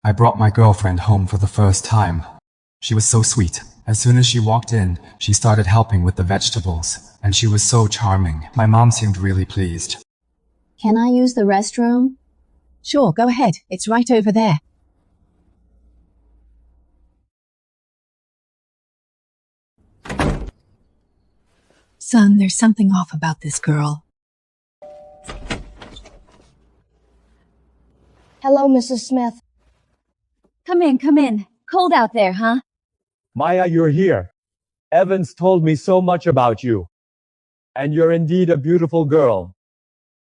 I brought my girlfriend home for the first time. She was so sweet. As soon as she walked in, she started helping with the vegetables, and she was so charming. My mom seemed really pleased. Can I use the restroom? Sure, go ahead. It's right over there. Son, there's something off about this girl. Hello, Mrs. Smith. Come in. Cold out there, huh? Maya, you're here. Evans told me so much about you. And you're indeed a beautiful girl.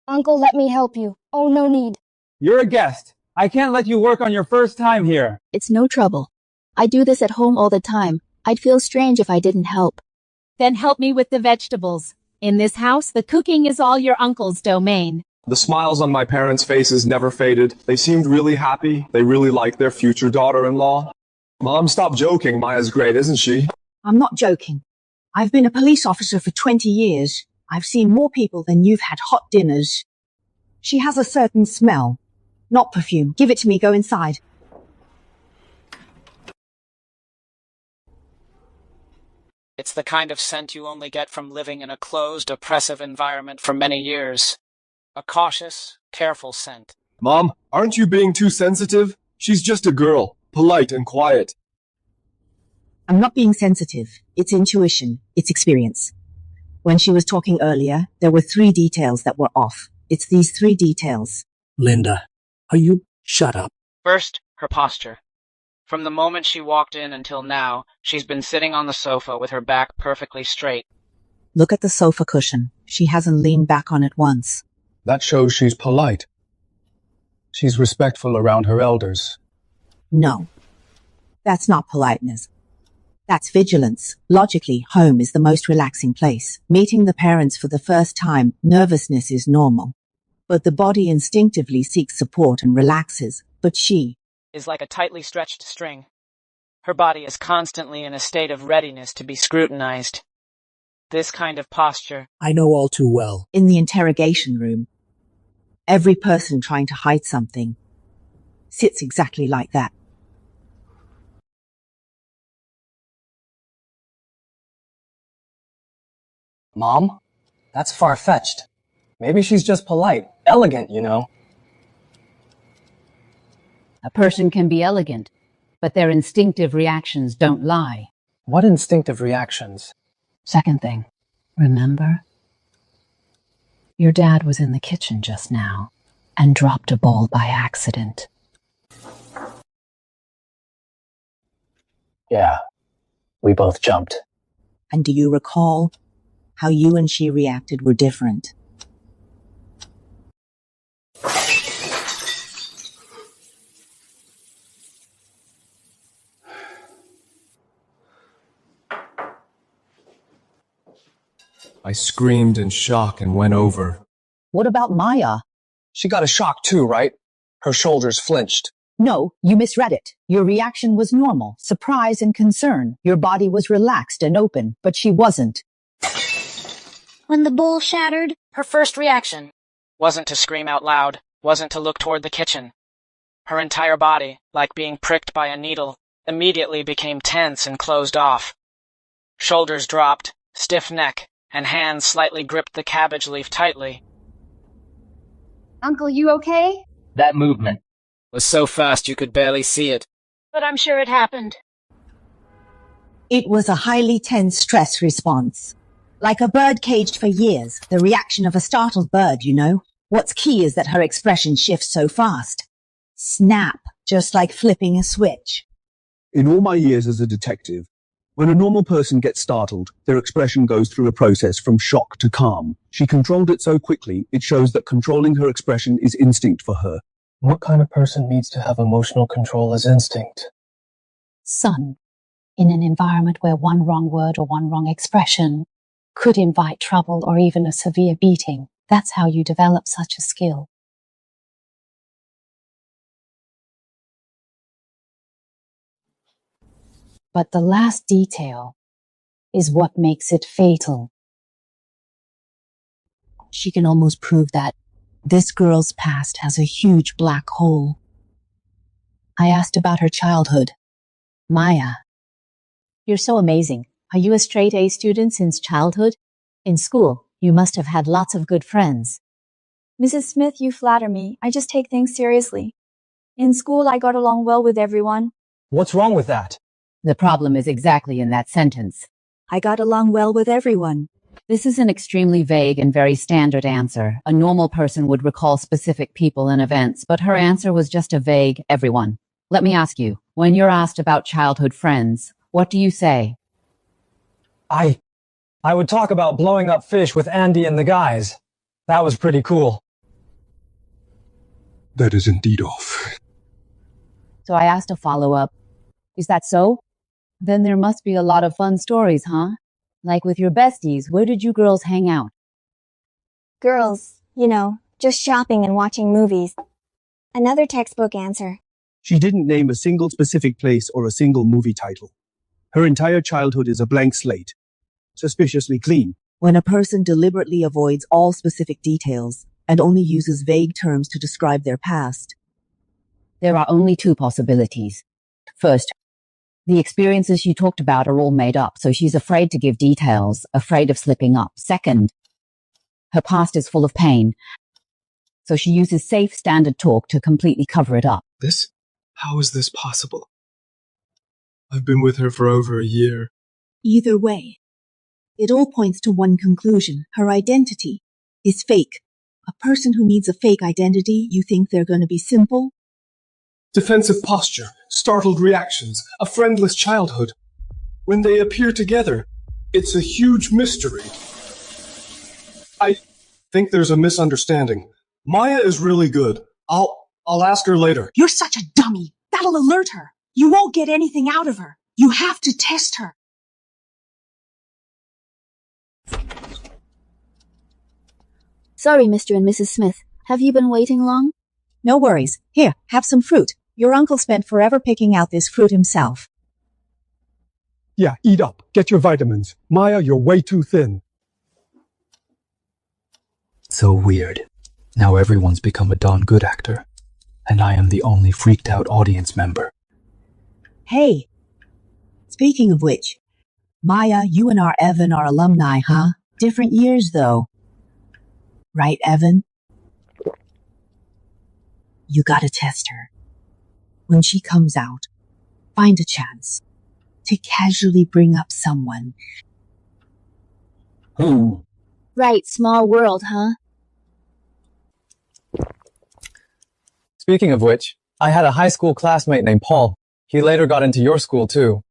Uncle, let me help you. Oh, no need. You're a guest. I can't let you work on your first time here. It's no trouble. I do this at home all the time. I'd feel strange if I didn't help. Then help me with the vegetables. In this house, the cooking is all your uncle's domain. The smiles on my parents' faces never faded. They seemed really happy. They really liked their future daughter-in-law. Mom, stop joking. Maya's great, isn't she? I'm not joking. I've been a police officer for 20 years. I've seen more people than you've had hot dinners. She has a certain smell. Not perfume. Give it to me. Go inside. It's the kind of scent you only get from living in a closed, oppressive environment for many years. A cautious, careful scent. Mom, aren't you being too sensitive? She's just a girl, polite and quiet. I'm not being sensitive. It's intuition. It's experience. When she was talking earlier, there were 3 details that were off. It's these 3 details. Linda, are you... Shut up. First, her posture. From the moment she walked in until now, she's been sitting on the sofa with her back perfectly straight. Look at the sofa cushion. She hasn't leaned back on it once. That shows she's polite. She's respectful around her elders. No. That's not politeness. That's vigilance. Logically, home is the most relaxing place. Meeting the parents for the first time, nervousness is normal. But the body instinctively seeks support and relaxes. But she is like a tightly stretched string. Her body is constantly in a state of readiness to be scrutinized. This kind of posture, I know all too well. in the interrogation room, every person trying to hide something sits exactly like that. Mom? That's far-fetched. Maybe she's just polite, elegant, you know. A person can be elegant, but their instinctive reactions don't lie. What instinctive reactions? Second thing, remember? Your dad was in the kitchen just now and dropped a bowl by accident. Yeah, we both jumped. And do you recall how you and she reacted were different? I screamed in shock and went over. What about Maya? She got a shock too, right? Her shoulders flinched. No, you misread it. Your reaction was normal, surprise and concern. Your body was relaxed and open, but she wasn't. When the bowl shattered, her first reaction wasn't to scream out loud, wasn't to look toward the kitchen. Her entire body, like being pricked by a needle, immediately became tense and closed off. Shoulders dropped, stiff neck, and hands slightly gripped the cabbage leaf tightly. Uncle, you okay? That movement was so fast you could barely see it. but I'm sure it happened. It was a highly tense stress response. Like a bird caged for years, the reaction of a startled bird, you know. What's key is that her expression shifts so fast. Snap, just like flipping a switch. In all my years as a detective, when a normal person gets startled, their expression goes through a process from shock to calm. She controlled it so quickly, it shows that controlling her expression is instinct for her. What kind of person needs to have emotional control as instinct? Son, in an environment where one wrong word or one wrong expression could invite trouble or even a severe beating, that's how you develop such a skill. But the last detail is what makes it fatal. She can almost prove that this girl's past has a huge black hole. I asked about her childhood. Maya. You're so amazing. Are you a straight A student since childhood? In school, you must have had lots of good friends. Mrs. Smith, you flatter me. I just take things seriously. In school, I got along well with everyone. What's wrong with that? The problem is exactly in that sentence. I got along well with everyone. This is an extremely vague and very standard answer. A normal person would recall specific people and events, but her answer was just a vague everyone. Let me ask you, when you're asked about childhood friends, what do you say? I would talk about blowing up fish with Andy and the guys. That was pretty cool. That is indeed off. So I asked a follow-up. Is that so? Then there must be a lot of fun stories, huh? Like with your besties, where did you girls hang out? Girls, just shopping and watching movies. Another textbook answer. She didn't name a single specific place or a single movie title. Her entire childhood is a blank slate. Suspiciously clean. When a person deliberately avoids all specific details and only uses vague terms to describe their past. There are only two possibilities. First, the experiences she talked about are all made up, so she's afraid to give details, afraid of slipping up. Second, her past is full of pain, so she uses safe standard talk to completely cover it up. How is this possible? I've been with her for over a year. Either way, it all points to one conclusion. Her identity is fake. A person who needs a fake identity, you think they're going to be simple? Defensive posture, startled reactions, a friendless childhood. When they appear together, it's a huge mystery. I think there's a misunderstanding. Maya is really good. I'll ask her later. You're such a dummy. That'll alert her. You won't get anything out of her. You have to test her. Sorry, Mr. and Mrs. Smith. Have you been waiting long? No worries. Here, have some fruit. Your uncle spent forever picking out this fruit himself. Yeah, eat up. Get your vitamins. Maya, you're way too thin. So weird. Now everyone's become a darn good actor. And I am the only freaked out audience member. Hey, speaking of which, Maya, you and our Evan are alumni, huh? Different years, though. Right, Evan? You gotta test her. When she comes out, find a chance to casually bring up someone. Right, small world, huh? Speaking of which, I had a high school classmate named Paul. He later got into your school too.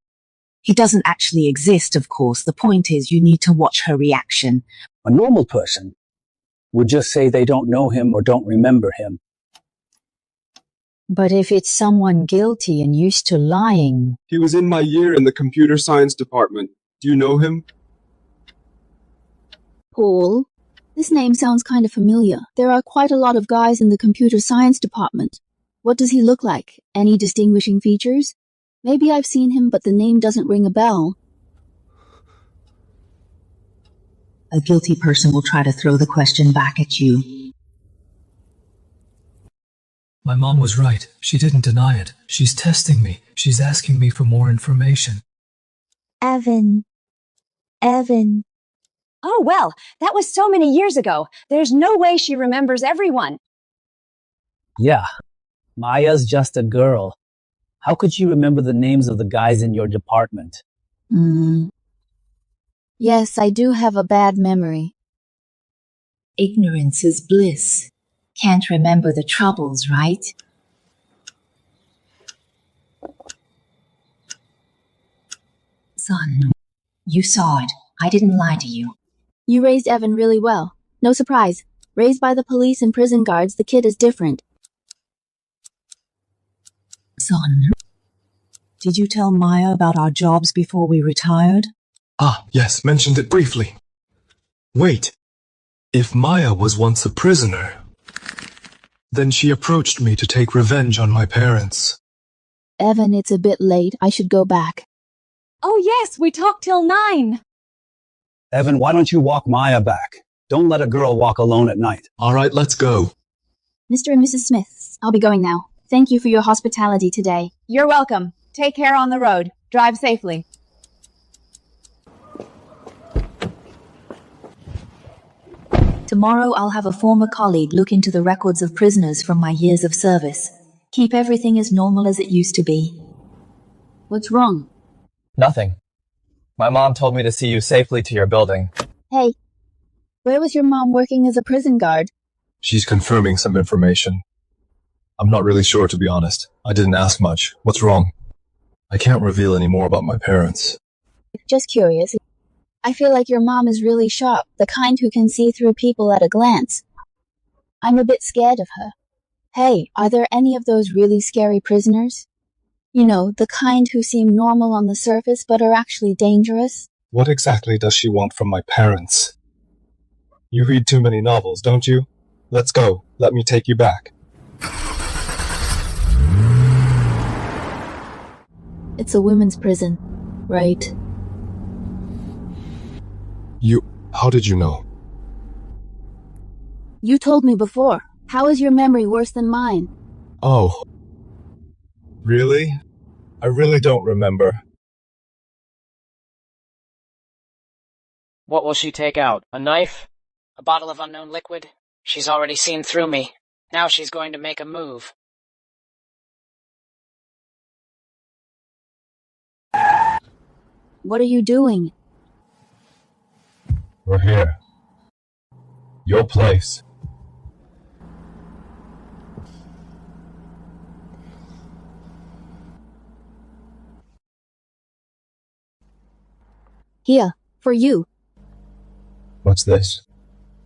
He doesn't actually exist, of course. The point is you need to watch her reaction. A normal person would just say they don't know him or don't remember him. But if it's someone guilty and used to lying... He was in my year in the computer science department. Do you know him? Paul? This name sounds kind of familiar. There are quite a lot of guys in the computer science department. What does he look like? Any distinguishing features? Maybe I've seen him, but the name doesn't ring a bell. A guilty person will try to throw the question back at you. My mom was right. She didn't deny it. She's testing me. She's asking me for more information. Evan. Oh, well, that was so many years ago. There's no way she remembers everyone. Yeah, Maya's just a girl. How could she remember the names of the guys in your department? Yes, I do have a bad memory. Ignorance is bliss. Can't remember the troubles, right? Son, you saw it. I didn't lie to you. You raised Evan really well. No surprise. Raised by the police and prison guards, the kid is different. Son, did you tell Maya about our jobs before we retired? Ah, yes, mentioned it briefly. Wait. If Maya was once a prisoner, then she approached me to take revenge on my parents. Evan, it's a bit late. I should go back. Oh, yes, we talked till 9. Evan, why don't you walk Maya back? Don't let a girl walk alone at night. All right, let's go. Mr. and Mrs. Smith, I'll be going now. Thank you for your hospitality today. You're welcome. Take care on the road. Drive safely. Tomorrow I'll have a former colleague look into the records of prisoners from my years of service. Keep everything as normal as it used to be. What's wrong? Nothing. My mom told me to see you safely to your building. Hey, where was your mom working as a prison guard? She's confirming some information. I'm not really sure, to be honest. I didn't ask much. What's wrong? I can't reveal any more about my parents. Just curious. I feel like your mom is really sharp, the kind who can see through people at a glance. I'm a bit scared of her. Hey, are there any of those really scary prisoners? You know, the kind who seem normal on the surface but are actually dangerous? What exactly does she want from my parents? You read too many novels, don't you? Let's go. Let me take you back. It's a women's prison, right? How did you know? You told me before. How is your memory worse than mine? Oh. Really? I really don't remember. What will she take out? A knife? A bottle of unknown liquid? She's already seen through me. Now she's going to make a move. What are you doing? We're here. Your place. Here, for you. What's this?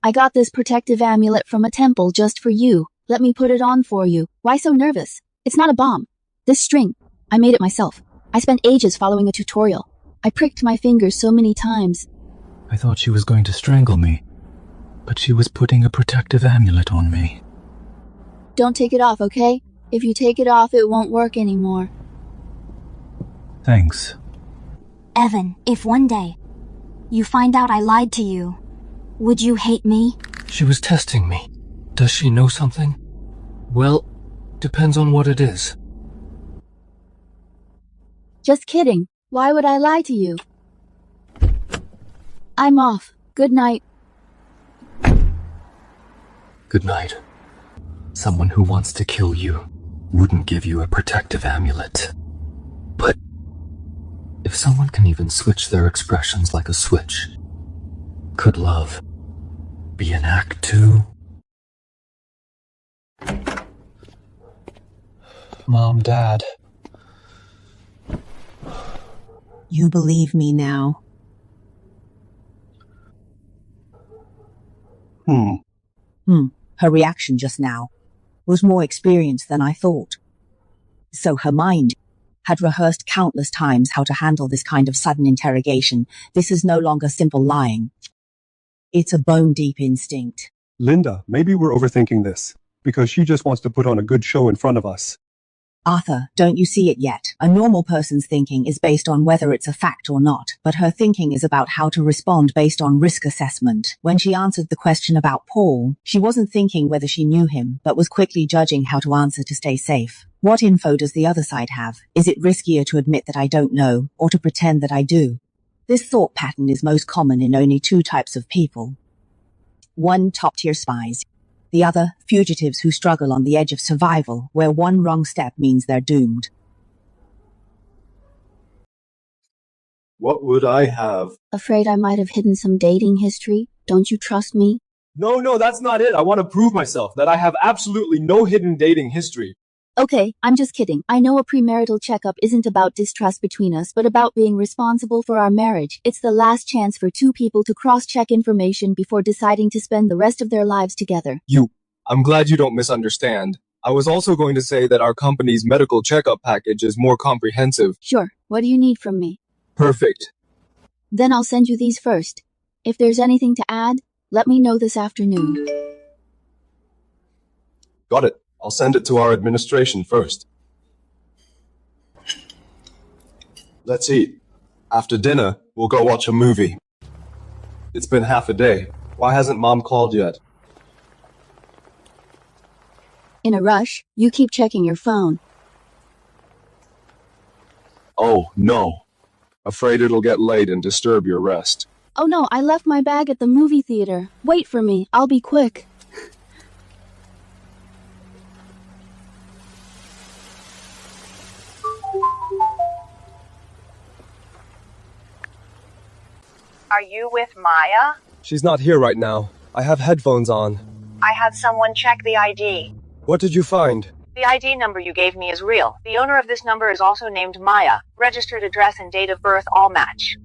I got this protective amulet from a temple just for you. Let me put it on for you. Why so nervous? It's not a bomb. This string, I made it myself. I spent ages following a tutorial. I pricked my fingers so many times. I thought she was going to strangle me, but she was putting a protective amulet on me. Don't take it off, okay? If you take it off, it won't work anymore. Thanks. Evan, if one day you find out I lied to you, would you hate me? She was testing me. Does she know something? Well, depends on what it is. Just kidding. Why would I lie to you? I'm off. Good night. Good night. Someone who wants to kill you wouldn't give you a protective amulet. But if someone can even switch their expressions like a switch, could love be an act too? Mom, Dad. You believe me now? Her reaction just now was more experienced than I thought. So her mind had rehearsed countless times how to handle this kind of sudden interrogation. This is no longer simple lying. It's a bone-deep instinct. Linda, maybe we're overthinking this, because she just wants to put on a good show in front of us. Arthur, don't you see it yet? A normal person's thinking is based on whether it's a fact or not, but her thinking is about how to respond based on risk assessment. When she answered the question about Paul, she wasn't thinking whether she knew him, but was quickly judging how to answer to stay safe. What info does the other side have? Is it riskier to admit that I don't know, or to pretend that I do? This thought pattern is most common in only two types of people. One, top-tier spies. The other, fugitives who struggle on the edge of survival, where one wrong step means they're doomed. What would I have? Afraid I might have hidden some dating history? Don't you trust me? No, that's not it. I want to prove myself that I have absolutely no hidden dating history. Okay, I'm just kidding. I know a premarital checkup isn't about distrust between us, but about being responsible for our marriage. It's the last chance for two people to cross-check information before deciding to spend the rest of their lives together. I'm glad you don't misunderstand. I was also going to say that our company's medical checkup package is more comprehensive. Sure. What do you need from me? Perfect. Then I'll send you these first. If there's anything to add, let me know this afternoon. Got it. I'll send it to our administration first. Let's eat. After dinner, we'll go watch a movie. It's been half a day. Why hasn't Mom called yet? In a rush, you keep checking your phone. Oh, no. Afraid it'll get late and disturb your rest. Oh no, I left my bag at the movie theater. Wait for me, I'll be quick. Are you with Maya? She's not here right now. I have headphones on. I had someone check the ID. What did you find? The ID number you gave me is real. The owner of this number is also named Maya. Registered address and date of birth all match.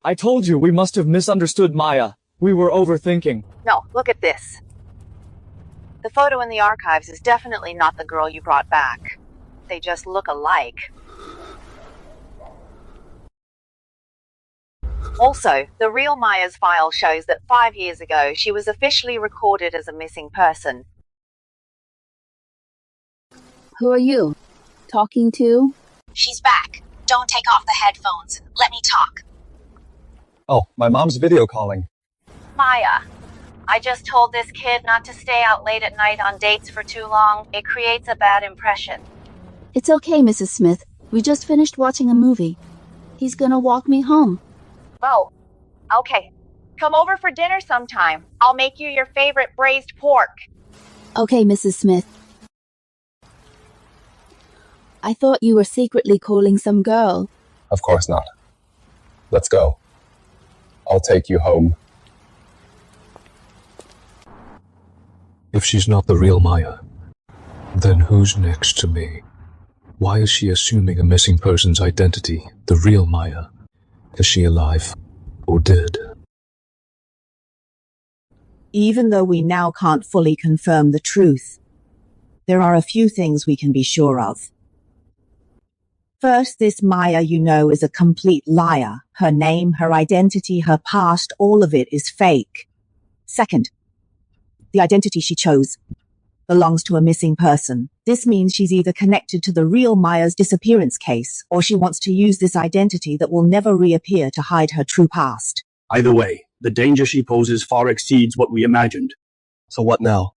I told you we must have misunderstood Maya. We were overthinking. No, look at this. The photo in the archives is definitely not the girl you brought back. They just look alike. Also, the real Maya's file shows that 5 years ago she was officially recorded as a missing person. Who are you? Talking to? She's back. Don't take off the headphones. Let me talk. Oh, my mom's video calling. Maya, I just told this kid not to stay out late at night on dates for too long. It creates a bad impression. It's okay, Mrs. Smith. We just finished watching a movie. He's gonna walk me home. Oh, okay. Come over for dinner sometime. I'll make you your favorite braised pork. Okay, Mrs. Smith. I thought you were secretly calling some girl. Of course not. Let's go. I'll take you home. If she's not the real Maya, then who's next to me? Why is she assuming a missing person's identity, the real Maya? Is she alive or dead? Even though we now can't fully confirm the truth, there are a few things we can be sure of. First, this Maya you know is a complete liar. Her name, her identity, her past, all of it is fake. Second, the identity she chose belongs to a missing person. This means she's either connected to the real Maya's disappearance case, or she wants to use this identity that will never reappear to hide her true past. Either way, the danger she poses far exceeds what we imagined. So what now?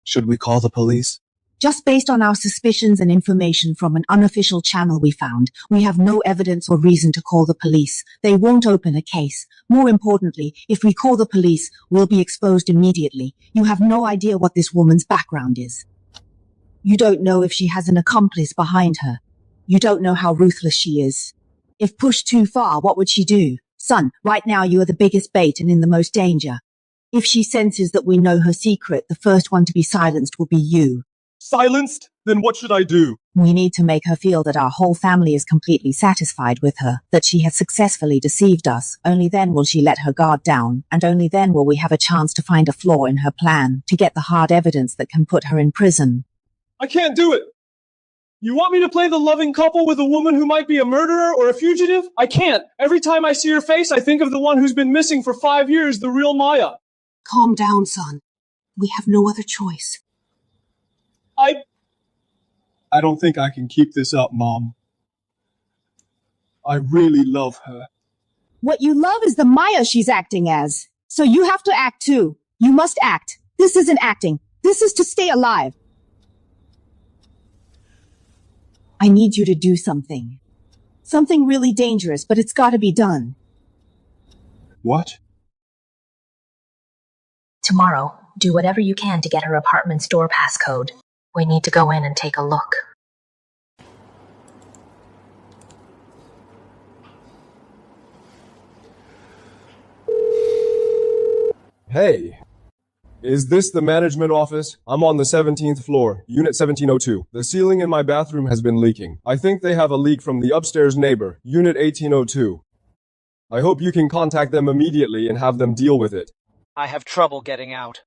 Should we call the police? Just based on our suspicions and information from an unofficial channel we found, we have no evidence or reason to call the police. They won't open a case. More importantly, if we call the police, we'll be exposed immediately. You have no idea what this woman's background is. You don't know if she has an accomplice behind her. You don't know how ruthless she is. If pushed too far, what would she do? Son, right now you are the biggest bait and in the most danger. If she senses that we know her secret, the first one to be silenced will be you. Silenced? Then what should I do? We need to make her feel that our whole family is completely satisfied with her, that she has successfully deceived us. Only then will she let her guard down, and only then will we have a chance to find a flaw in her plan, to get the hard evidence that can put her in prison. I can't do it! You want me to play the loving couple with a woman who might be a murderer or a fugitive? I can't. Every time I see her face, I think of the one who's been missing for 5 years, the real Maya. Calm down, son. We have no other choice. I don't think I can keep this up, Mom. I really love her. What you love is the Maya she's acting as. So you have to act too. You must act. This isn't acting. This is to stay alive. I need you to do something. Something really dangerous, but it's gotta be done. What? Tomorrow, do whatever you can to get her apartment's door passcode. We need to go in and take a look. Hey. Is this the management office? I'm on the 17th floor, unit 1702. The ceiling in my bathroom has been leaking. I think they have a leak from the upstairs neighbor, unit 1802. I hope you can contact them immediately and have them deal with it. I have trouble getting out.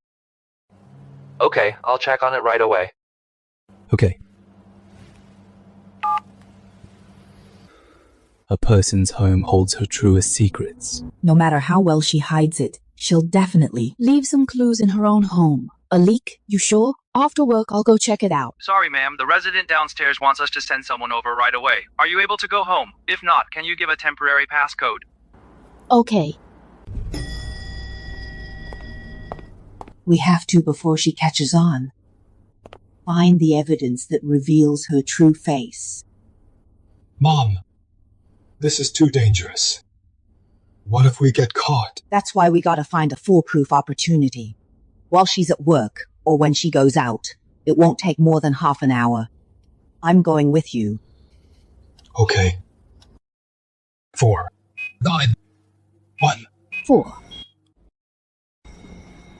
Okay, I'll check on it right away. Okay. A person's home holds her truest secrets. No matter how well she hides it, she'll definitely Leave some clues in her own home. A leak? You sure? After work, I'll go check it out. Sorry, ma'am. The resident downstairs wants us to send someone over right away. Are you able to go home? If not, can you give a temporary passcode? Okay. We have to before she catches on. Find the evidence that reveals her true face. Mom, this is too dangerous. What if we get caught? That's why we gotta find a foolproof opportunity. While she's at work, or when she goes out, it won't take more than half an hour. I'm going with you. Okay. 4, 9, 1. 4.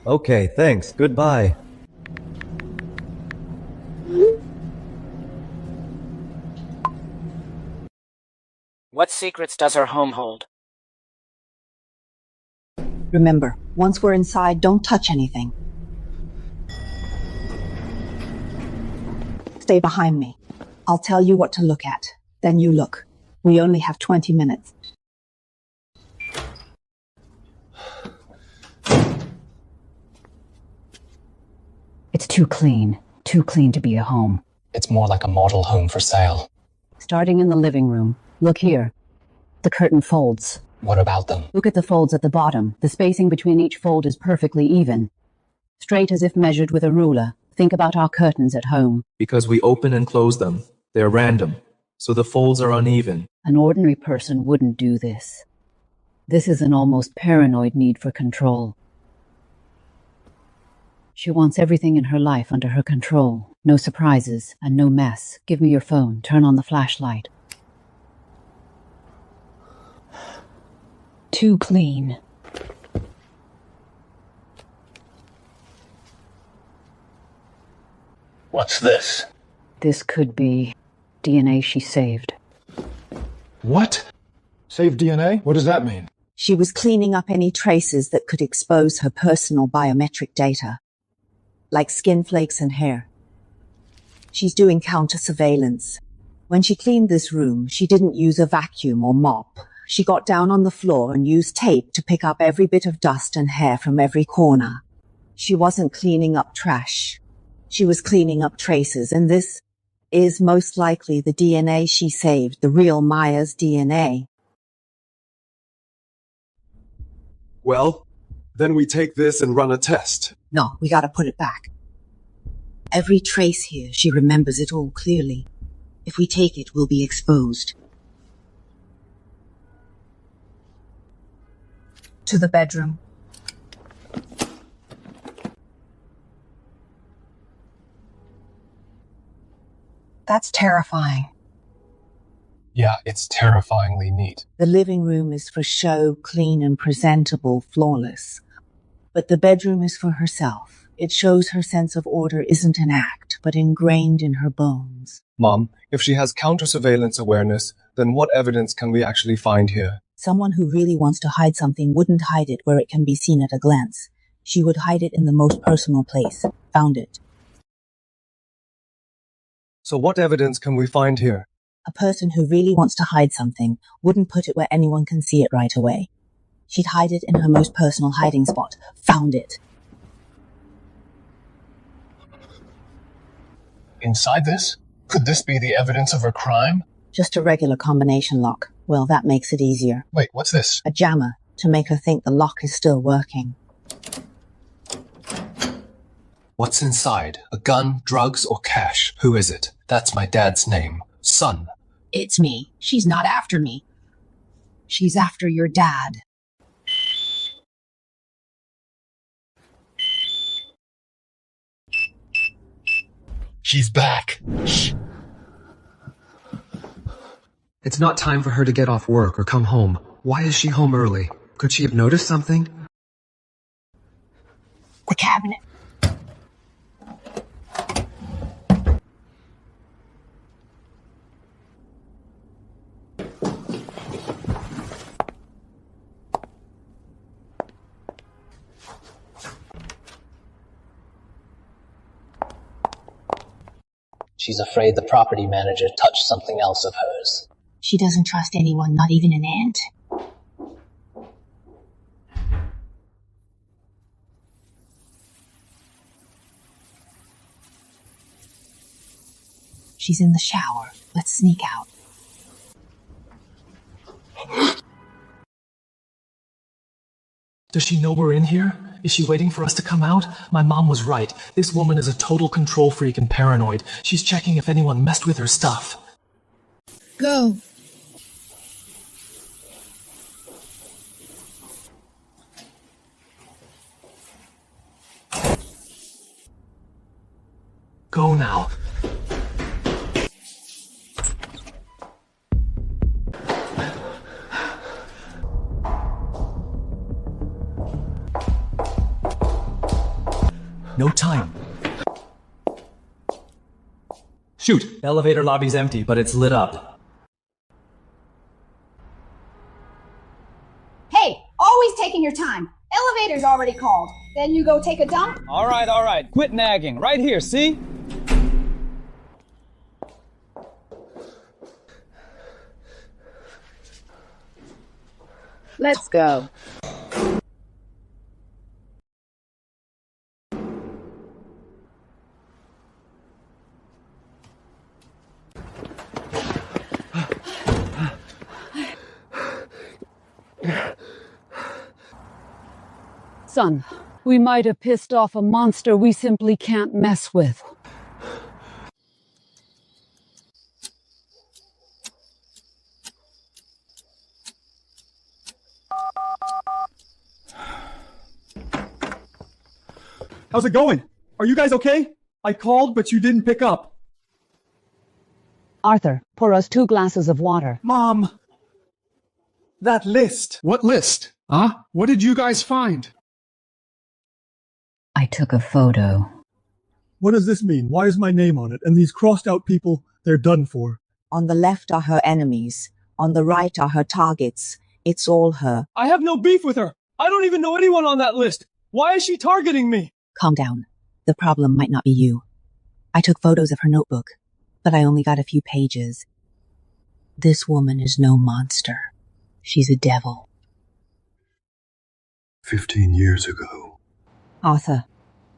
Okay, thanks. Goodbye. What secrets does her home hold? Remember, once we're inside, don't touch anything. Stay behind me. I'll tell you what to look at. Then you look. We only have 20 minutes. It's too clean to be a home. It's more like a model home for sale. Starting in the living room. Look here. The curtain folds. What about them? Look at the folds at the bottom. The spacing between each fold is perfectly even. Straight as if measured with a ruler. Think about our curtains at home. Because we open and close them. They're random. So the folds are uneven. An ordinary person wouldn't do this. This is an almost paranoid need for control. She wants everything in her life under her control. No surprises and no mess. Give me your phone. Turn on the flashlight. Too clean. What's this? This could be DNA she saved. What? Save DNA? What does that mean? She was cleaning up any traces that could expose her personal biometric data, like skin flakes and hair. She's doing counter-surveillance. When she cleaned this room, she didn't use a vacuum or mop. She got down on the floor and used tape to pick up every bit of dust and hair from every corner. She wasn't cleaning up trash. She was cleaning up traces, and this is most likely the DNA she saved, the real Maya's DNA. Well, then we take this and run a test. No, we gotta put it back. Every trace here, she remembers it all clearly. If we take it, we'll be exposed. To the bedroom. That's terrifying. Yeah, it's terrifyingly neat. The living room is for show, clean and presentable, flawless. But the bedroom is for herself. It shows her sense of order isn't an act, but ingrained in her bones. Mom, if she has counter-surveillance awareness, then what evidence can we actually find here? Someone who really wants to hide something wouldn't hide it where it can be seen at a glance. She would hide it in the most personal place. Found it. So what evidence can we find here? A person who really wants to hide something wouldn't put it where anyone can see it right away. She'd hide it in her most personal hiding spot. Found it. Inside this? Could this be the evidence of a crime? Just a regular combination lock. Well, that makes it easier. Wait, what's this? A jammer, to make her think the lock is still working. What's inside? A gun, drugs, or cash? Who is it? That's my dad's name. Son. It's me. She's not after me. She's after your dad. She's back. Shh. It's not time for her to get off work or come home. Why is she home early? Could she have noticed something? The cabinet. She's afraid the property manager touched something else of hers. She doesn't trust anyone, not even an aunt. She's in the shower. Let's sneak out. Does she know we're in here? Is she waiting for us to come out? My mom was right. This woman is a total control freak and paranoid. She's checking if anyone messed with her stuff. Go. Go now. No time. Shoot! The elevator lobby's empty, but it's lit up. Hey, always taking your time. Elevator's already called. Then you go take a dump? Alright. Quit nagging. Right here, see? Let's go. Son, we might have pissed off a monster we simply can't mess with. How's it going? Are you guys okay? I called, but you didn't pick up. Arthur, pour us 2 glasses of water. Mom! That list! What list? Huh? What did you guys find? I took a photo. What does this mean? Why is my name on it? And these crossed out people, they're done for. On the left are her enemies. On the right are her targets. It's all her. I have no beef with her. I don't even know anyone on that list. Why is she targeting me? Calm down. The problem might not be you. I took photos of her notebook, but I only got a few pages. This woman is no monster. She's a devil. 15 years ago. Arthur,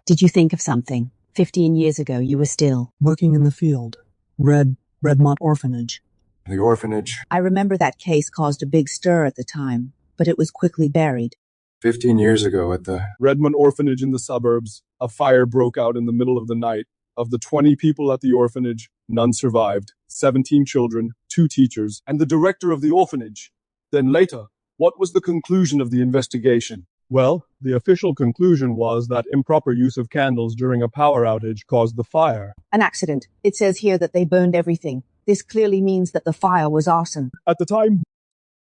did you think of something? 15 years ago, you were still working in the field. Redmont Orphanage. The orphanage. I remember that case caused a big stir at the time, but it was quickly buried. 15 years ago at the Redmond Orphanage in the suburbs, a fire broke out in the middle of the night. Of the 20 people at the orphanage, none survived. 17 children, 2 teachers, and the director of the orphanage. Then later, what was the conclusion of the investigation? Well, the official conclusion was that improper use of candles during a power outage caused the fire. An accident. It says here that they burned everything. This clearly means that the fire was arson. At the time,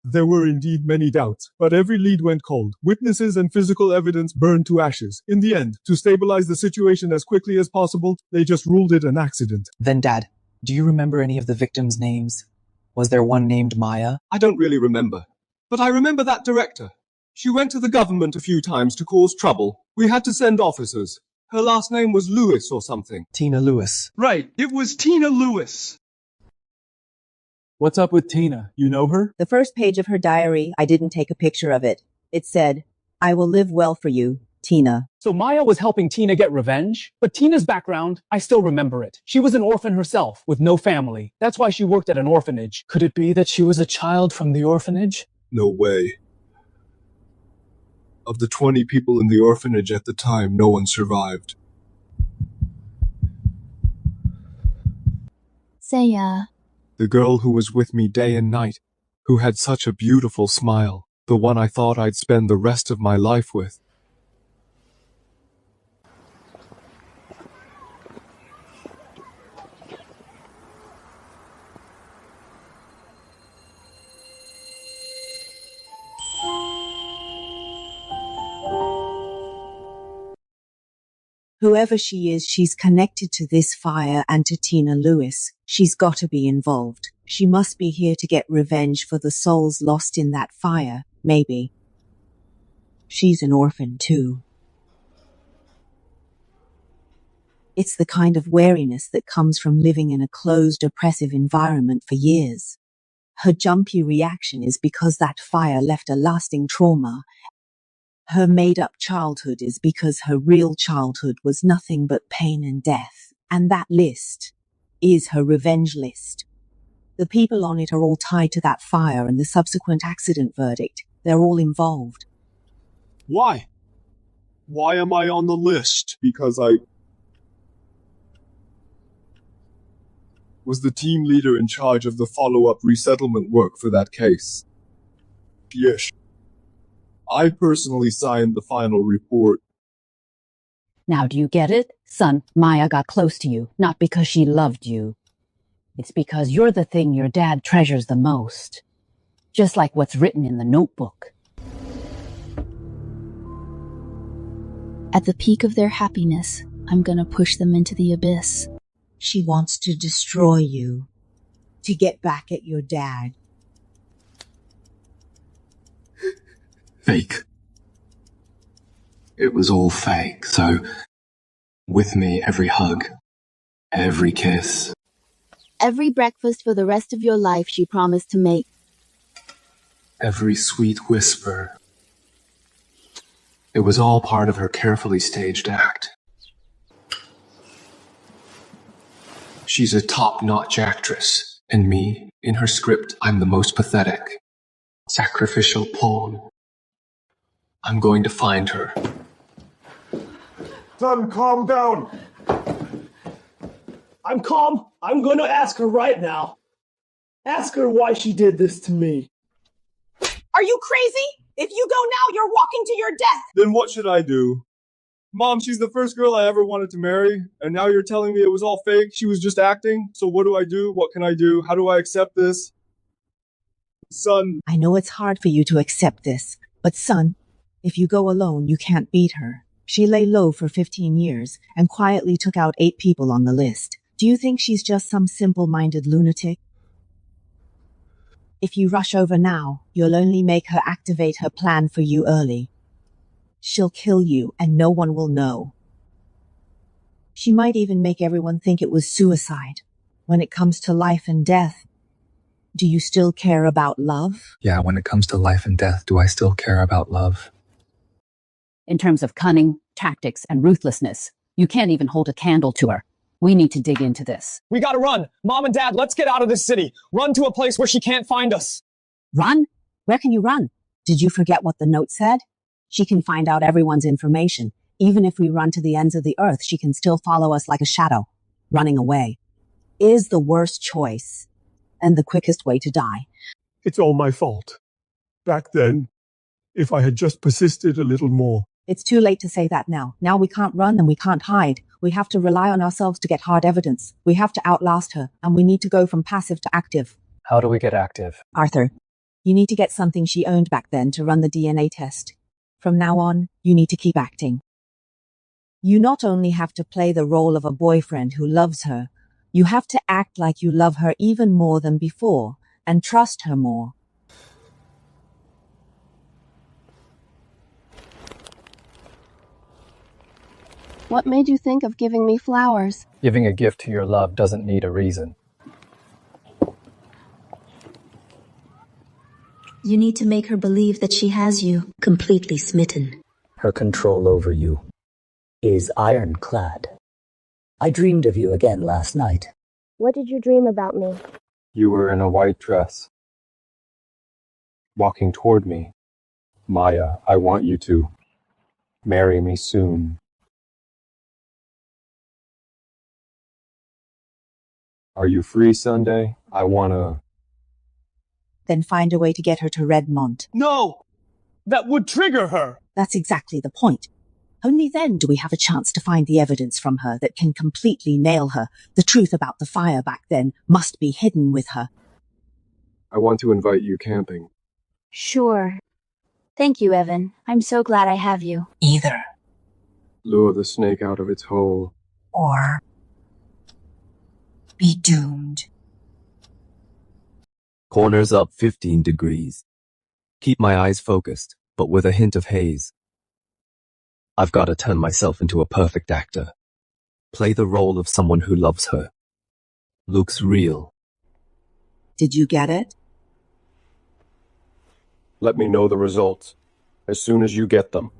there were indeed many doubts, but every lead went cold. Witnesses and physical evidence burned to ashes. In the end, to stabilize the situation as quickly as possible, they just ruled it an accident. Then, Dad, do you remember any of the victims' names? Was there one named Maya? I don't really remember, but I remember that director. She went to the government a few times to cause trouble. We had to send officers. Her last name was Lewis or something. Tina Lewis. Right, it was Tina Lewis. What's up with Tina? You know her? The first page of her diary, I didn't take a picture of it. It said, "I will live well for you, Tina." So Maya was helping Tina get revenge? But Tina's background, I still remember it. She was an orphan herself, with no family. That's why she worked at an orphanage. Could it be that she was a child from the orphanage? No way. Of the 20 people in the orphanage at the time, no one survived. Say, The girl who was with me day and night, who had such a beautiful smile, the one I thought I'd spend the rest of my life with. Whoever she is, she's connected to this fire and to Tina Lewis. She's got to be involved. She must be here to get revenge for the souls lost in that fire, maybe. She's an orphan too. It's the kind of wariness that comes from living in a closed, oppressive environment for years. Her jumpy reaction is because that fire left a lasting trauma. Her made-up childhood is because her real childhood was nothing but pain and death, and that list is her revenge list. The people on it are all tied to that fire and the subsequent accident verdict. They're all involved. Why? Why am I on the list? Because I was the team leader in charge of the follow-up resettlement work for that case. Yes. I personally signed the final report. Now do you get it? Son, Maya got close to you, not because she loved you. It's because you're the thing your dad treasures the most. Just like what's written in the notebook. At the peak of their happiness, I'm gonna push them into the abyss. She wants to destroy you. To get back at your dad. Fake. It was all fake, so with me every hug, every kiss. Every breakfast for the rest of your life she promised to make. Every sweet whisper. It was all part of her carefully staged act. She's a top-notch actress, and me, in her script, I'm the most pathetic. Sacrificial pawn. I'm going to find her. Son, calm down. I'm calm. I'm going to ask her right now. Ask her why she did this to me. Are you crazy? If you go now, you're walking to your death. Then what should I do? Mom, she's the first girl I ever wanted to marry, and now you're telling me it was all fake? She was just acting? So what do I do? What can I do? How do I accept this? Son. I know it's hard for you to accept this, but son, if you go alone, you can't beat her. She lay low for 15 years and quietly took out 8 people on the list. Do you think she's just some simple-minded lunatic? If you rush over now, you'll only make her activate her plan for you early. She'll kill you and no one will know. She might even make everyone think it was suicide. When it comes to life and death, do you still care about love? Yeah, when it comes to life and death, do I still care about love? In terms of cunning, tactics, and ruthlessness, you can't even hold a candle to her. We need to dig into this. We gotta run! Mom and Dad, let's get out of this city! Run to a place where she can't find us! Run? Where can you run? Did you forget what the note said? She can find out everyone's information. Even if we run to the ends of the earth, she can still follow us like a shadow. Running away is the worst choice and the quickest way to die. It's all my fault. Back then, if I had just persisted a little more. It's too late to say that now. Now we can't run and we can't hide. We have to rely on ourselves to get hard evidence. We have to outlast her, and we need to go from passive to active. How do we get active? Arthur, you need to get something she owned back then to run the DNA test. From now on, you need to keep acting. You not only have to play the role of a boyfriend who loves her, you have to act like you love her even more than before, and trust her more. What made you think of giving me flowers? Giving a gift to your love doesn't need a reason. You need to make her believe that she has you completely smitten. Her control over you is ironclad. I dreamed of you again last night. What did you dream about me? You were in a white dress, walking toward me. Maya, I want you to marry me soon. Are you free Sunday? I wanna... Then find a way to get her to Redmond. No! That would trigger her! That's exactly the point. Only then do we have a chance to find the evidence from her that can completely nail her. The truth about the fire back then must be hidden with her. I want to invite you camping. Sure. Thank you, Evan. I'm so glad I have you. Either. Lure the snake out of its hole. Or be doomed. Corners up 15 degrees. Keep my eyes focused, but with a hint of haze. I've got to turn myself into a perfect actor. Play the role of someone who loves her. Looks real. Did you get it? Let me know the results as soon as you get them.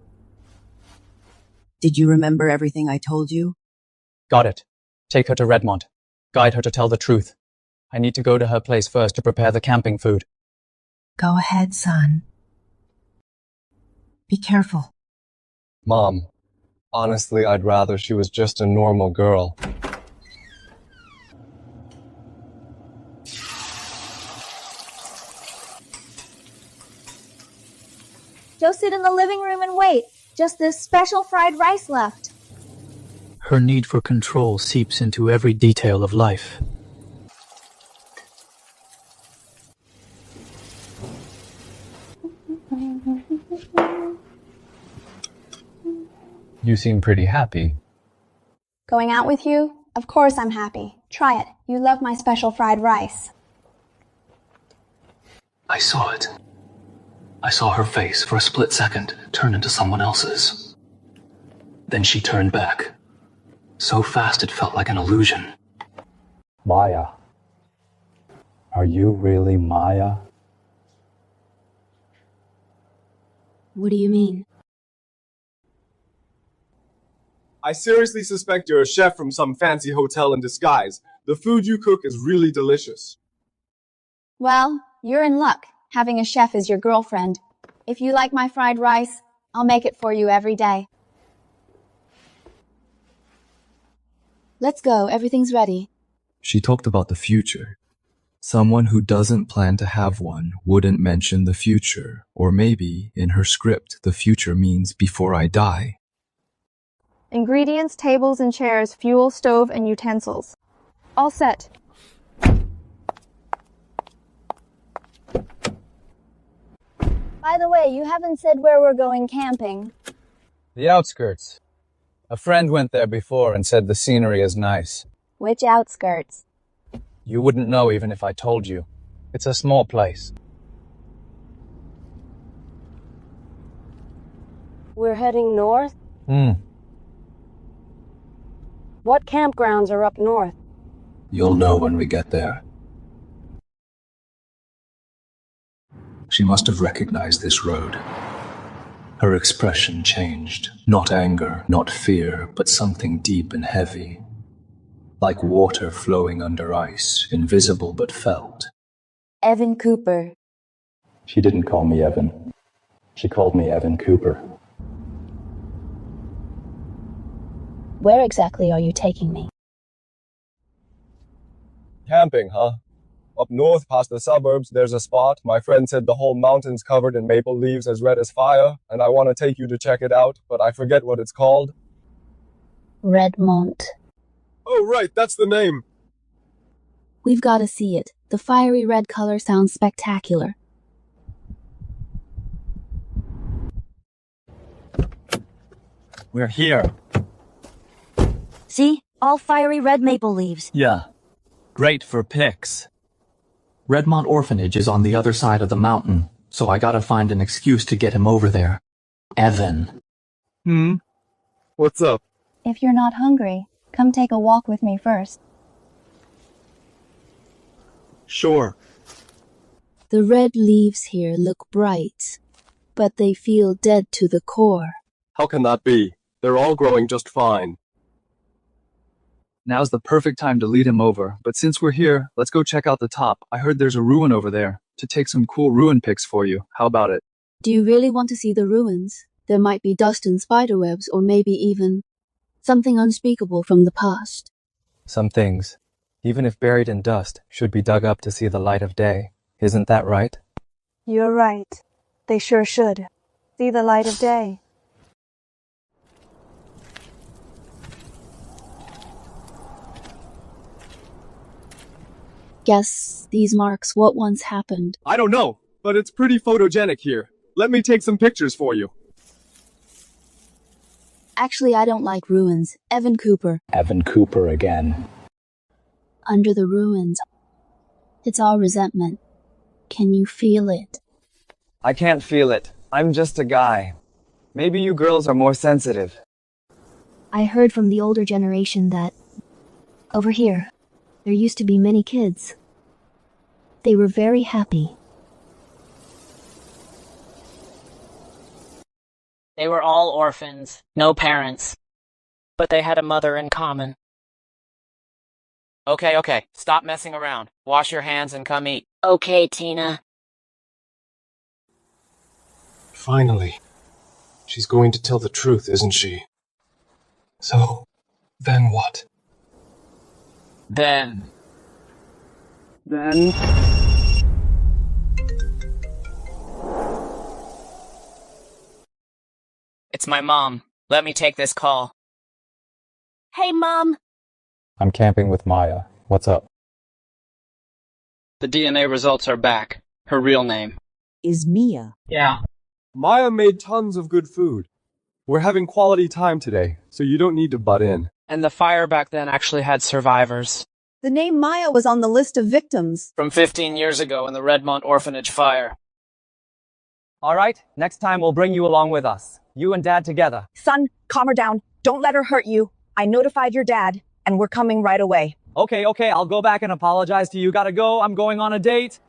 Did you remember everything I told you? Got it. Take her to Redmond. Guide her to tell the truth. I need to go to her place first to prepare the camping food. Go ahead, son. Be careful. Mom, Honestly, I'd rather she was just a normal girl. Go sit in the living room and wait. Just this special fried rice left. Her need for control seeps into every detail of life. You seem pretty happy. Going out with you? Of course I'm happy. Try it. You love my special fried rice. I saw it. I saw her face for a split second turn into someone else's. Then she turned back. So fast it felt like an illusion. Maya. Are you really Maya? What do you mean? I seriously suspect you're a chef from some fancy hotel in disguise. The food you cook is really delicious. Well, you're in luck, having a chef as your girlfriend. If you like my fried rice, I'll make it for you every day. Let's go, everything's ready. She talked about the future. Someone who doesn't plan to have one wouldn't mention the future, or maybe, in her script, the future means before I die. Ingredients, tables and chairs, fuel, stove, and utensils. All set. By the way, you haven't said where we're going camping. The outskirts. A friend went there before and said the scenery is nice. Which outskirts? You wouldn't know even if I told you. It's a small place. We're heading north? What campgrounds are up north? You'll know when we get there. She must have recognized this road. Her expression changed. Not anger, not fear, but something deep and heavy. Like water flowing under ice, invisible but felt. Evan Cooper. She didn't call me Evan. She called me Evan Cooper. Where exactly are you taking me? Camping, huh? Up north past the suburbs, there's a spot. My friend said the whole mountain's covered in maple leaves as red as fire, and I want to take you to check it out, but I forget what it's called. Redmont. Oh, right, that's the name. We've got to see it. The fiery red color sounds spectacular. We're here. See? All fiery red maple leaves. Yeah. Great for pics. Redmont Orphanage is on the other side of the mountain, so I gotta find an excuse to get him over there. Evan. What's up? If you're not hungry, come take a walk with me first. Sure. The red leaves here look bright, but they feel dead to the core. How can that be? They're all growing just fine. Now's the perfect time to lead him over, but since we're here, let's go check out the top. I heard there's a ruin over there. To take some cool ruin pics for you. How about it? Do you really want to see the ruins? There might be dust and spiderwebs, or maybe even something unspeakable from the past. Some things, even if buried in dust, should be dug up to see the light of day. Isn't that right? You're right. They sure should. See the light of day. Guess these marks what once happened. I don't know, but it's pretty photogenic here. Let me take some pictures for you. Actually, I don't like ruins. Evan Cooper. Evan Cooper again. Under the ruins. It's all resentment. Can you feel it? I can't feel it. I'm just a guy. Maybe you girls are more sensitive. I heard from the older generation that over here, there used to be many kids. They were very happy. They were all orphans, no parents. But they had a mother in common. Okay, stop messing around. Wash your hands and come eat. Okay, Tina. Finally. She's going to tell the truth, isn't she? So, then what? Then. It's my mom. Let me take this call. Hey, Mom. I'm camping with Maya. What's up? The DNA results are back. Her real name. Is Mia. Yeah. Maya made tons of good food. We're having quality time today, so you don't need to butt in. And the fire back then actually had survivors. The name Maya was on the list of victims. From 15 years ago in the Redmont Orphanage fire. All right, next time we'll bring you along with us. You and Dad together. Son, calm her down. Don't let her hurt you. I notified your dad, and we're coming right away. Okay, I'll go back and apologize to you. Gotta go, I'm going on a date.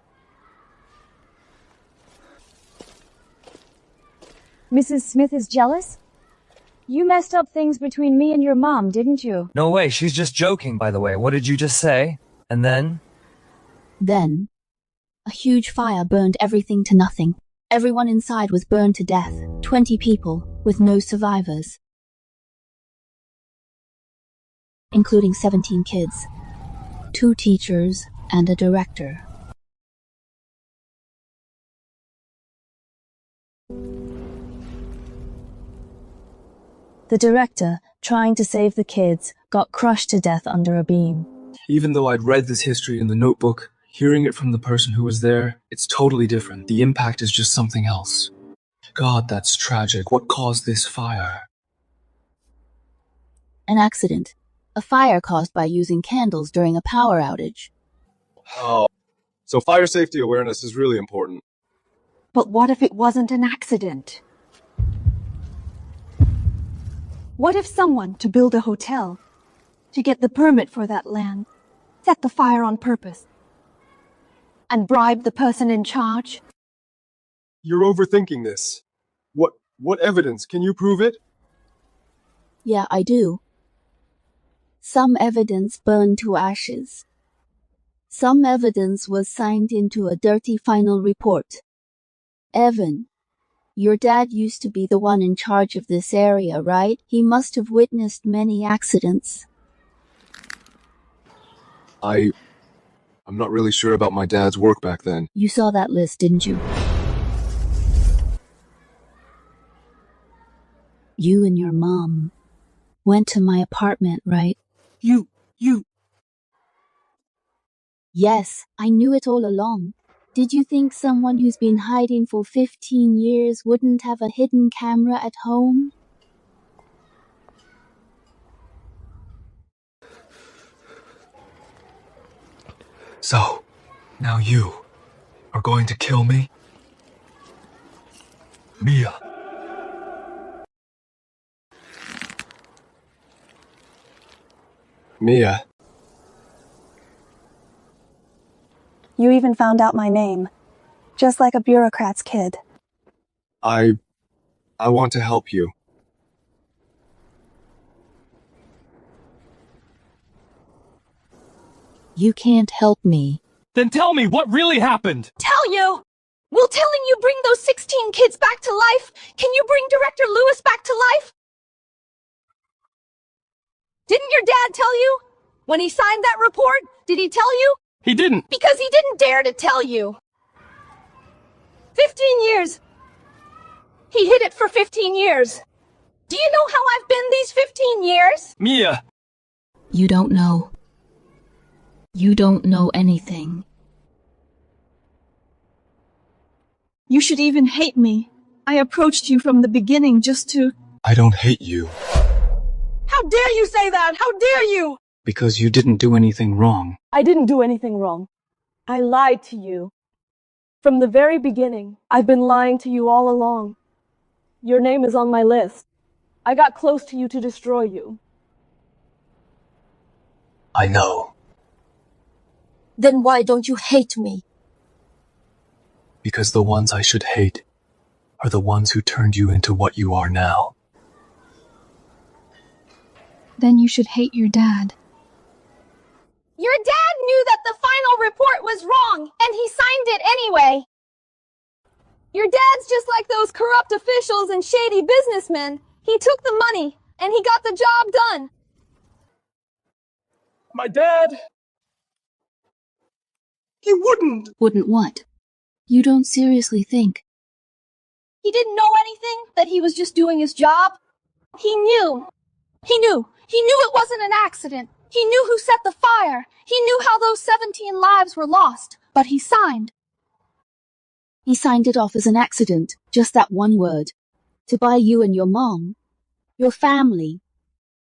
Mrs. Smith is jealous? You messed up things between me and your mom, didn't you? No way, she's just joking, by the way. What did you just say? And then? Then, a huge fire burned everything to nothing. Everyone inside was burned to death. 20 people, with no survivors. Including 17 kids, 2 teachers, and a director. The director, trying to save the kids, got crushed to death under a beam. Even though I'd read this history in the notebook, hearing it from the person who was there, it's totally different. The impact is just something else. God, that's tragic. What caused this fire? An accident. A fire caused by using candles during a power outage. Oh, so fire safety awareness is really important. But what if it wasn't an accident? What if someone, to build a hotel, to get the permit for that land, set the fire on purpose, and bribed the person in charge? You're overthinking this. What evidence? Can you prove it? Yeah, I do. Some evidence burned to ashes. Some evidence was signed into a dirty final report. Evan, your dad used to be the one in charge of this area, right? He must have witnessed many accidents. I'm not really sure about my dad's work back then. You saw that list, didn't you? You and your mom went to my apartment, right? You. Yes, I knew it all along. Did you think someone who's been hiding for 15 years wouldn't have a hidden camera at home? So, now you are going to kill me? Mia. Mia. You even found out my name. Just like a bureaucrat's kid. I want to help you. You can't help me. Then tell me what really happened! Tell you! Will telling you bring those 16 kids back to life? Can you bring Director Lewis back to life? Didn't your dad tell you? When he signed that report, did he tell you? He didn't. Because he didn't dare to tell you. 15 years. He hid it for 15 years. Do you know how I've been these 15 years? Mia! You don't know. You don't know anything. You should even hate me. I approached you from the beginning just to... I don't hate you. How dare you say that? How dare you? Because you didn't do anything wrong. I didn't do anything wrong. I lied to you. From the very beginning, I've been lying to you all along. Your name is on my list. I got close to you to destroy you. I know. Then why don't you hate me? Because the ones I should hate are the ones who turned you into what you are now. Then you should hate your dad. Your dad knew that the final report was wrong, and he signed it anyway. Your dad's just like those corrupt officials and shady businessmen. He took the money and he got the job done. My dad! He wouldn't! Wouldn't what? You don't seriously think. He didn't know anything, that he was just doing his job. He knew. He knew it wasn't an accident. He knew who set the fire. He knew how those 17 lives were lost. But he signed. He signed it off as an accident, just that one word. To buy you and your mom, your family,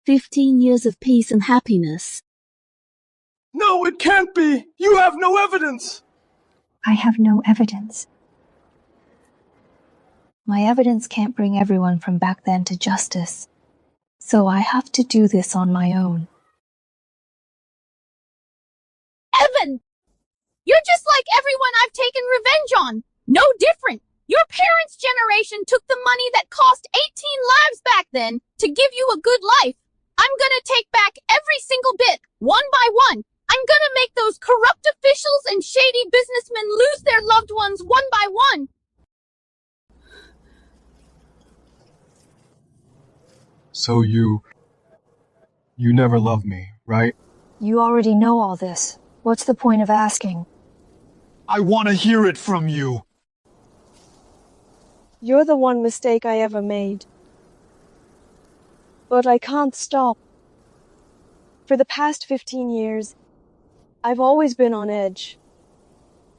15 years of peace and happiness. No, it can't be! You have no evidence! I have no evidence. My evidence can't bring everyone from back then to justice, so I have to do this on my own. Evan! You're just like everyone I've taken revenge on. No different. Your parents' generation took the money that cost 18 lives back then to give you a good life. I'm gonna take back every single bit, one by one. I'm gonna make those corrupt officials and shady businessmen lose their loved ones one by one. So you never loved me, right? You already know all this. What's the point of asking? I want to hear it from you! You're the one mistake I ever made. But I can't stop. For the past 15 years, I've always been on edge.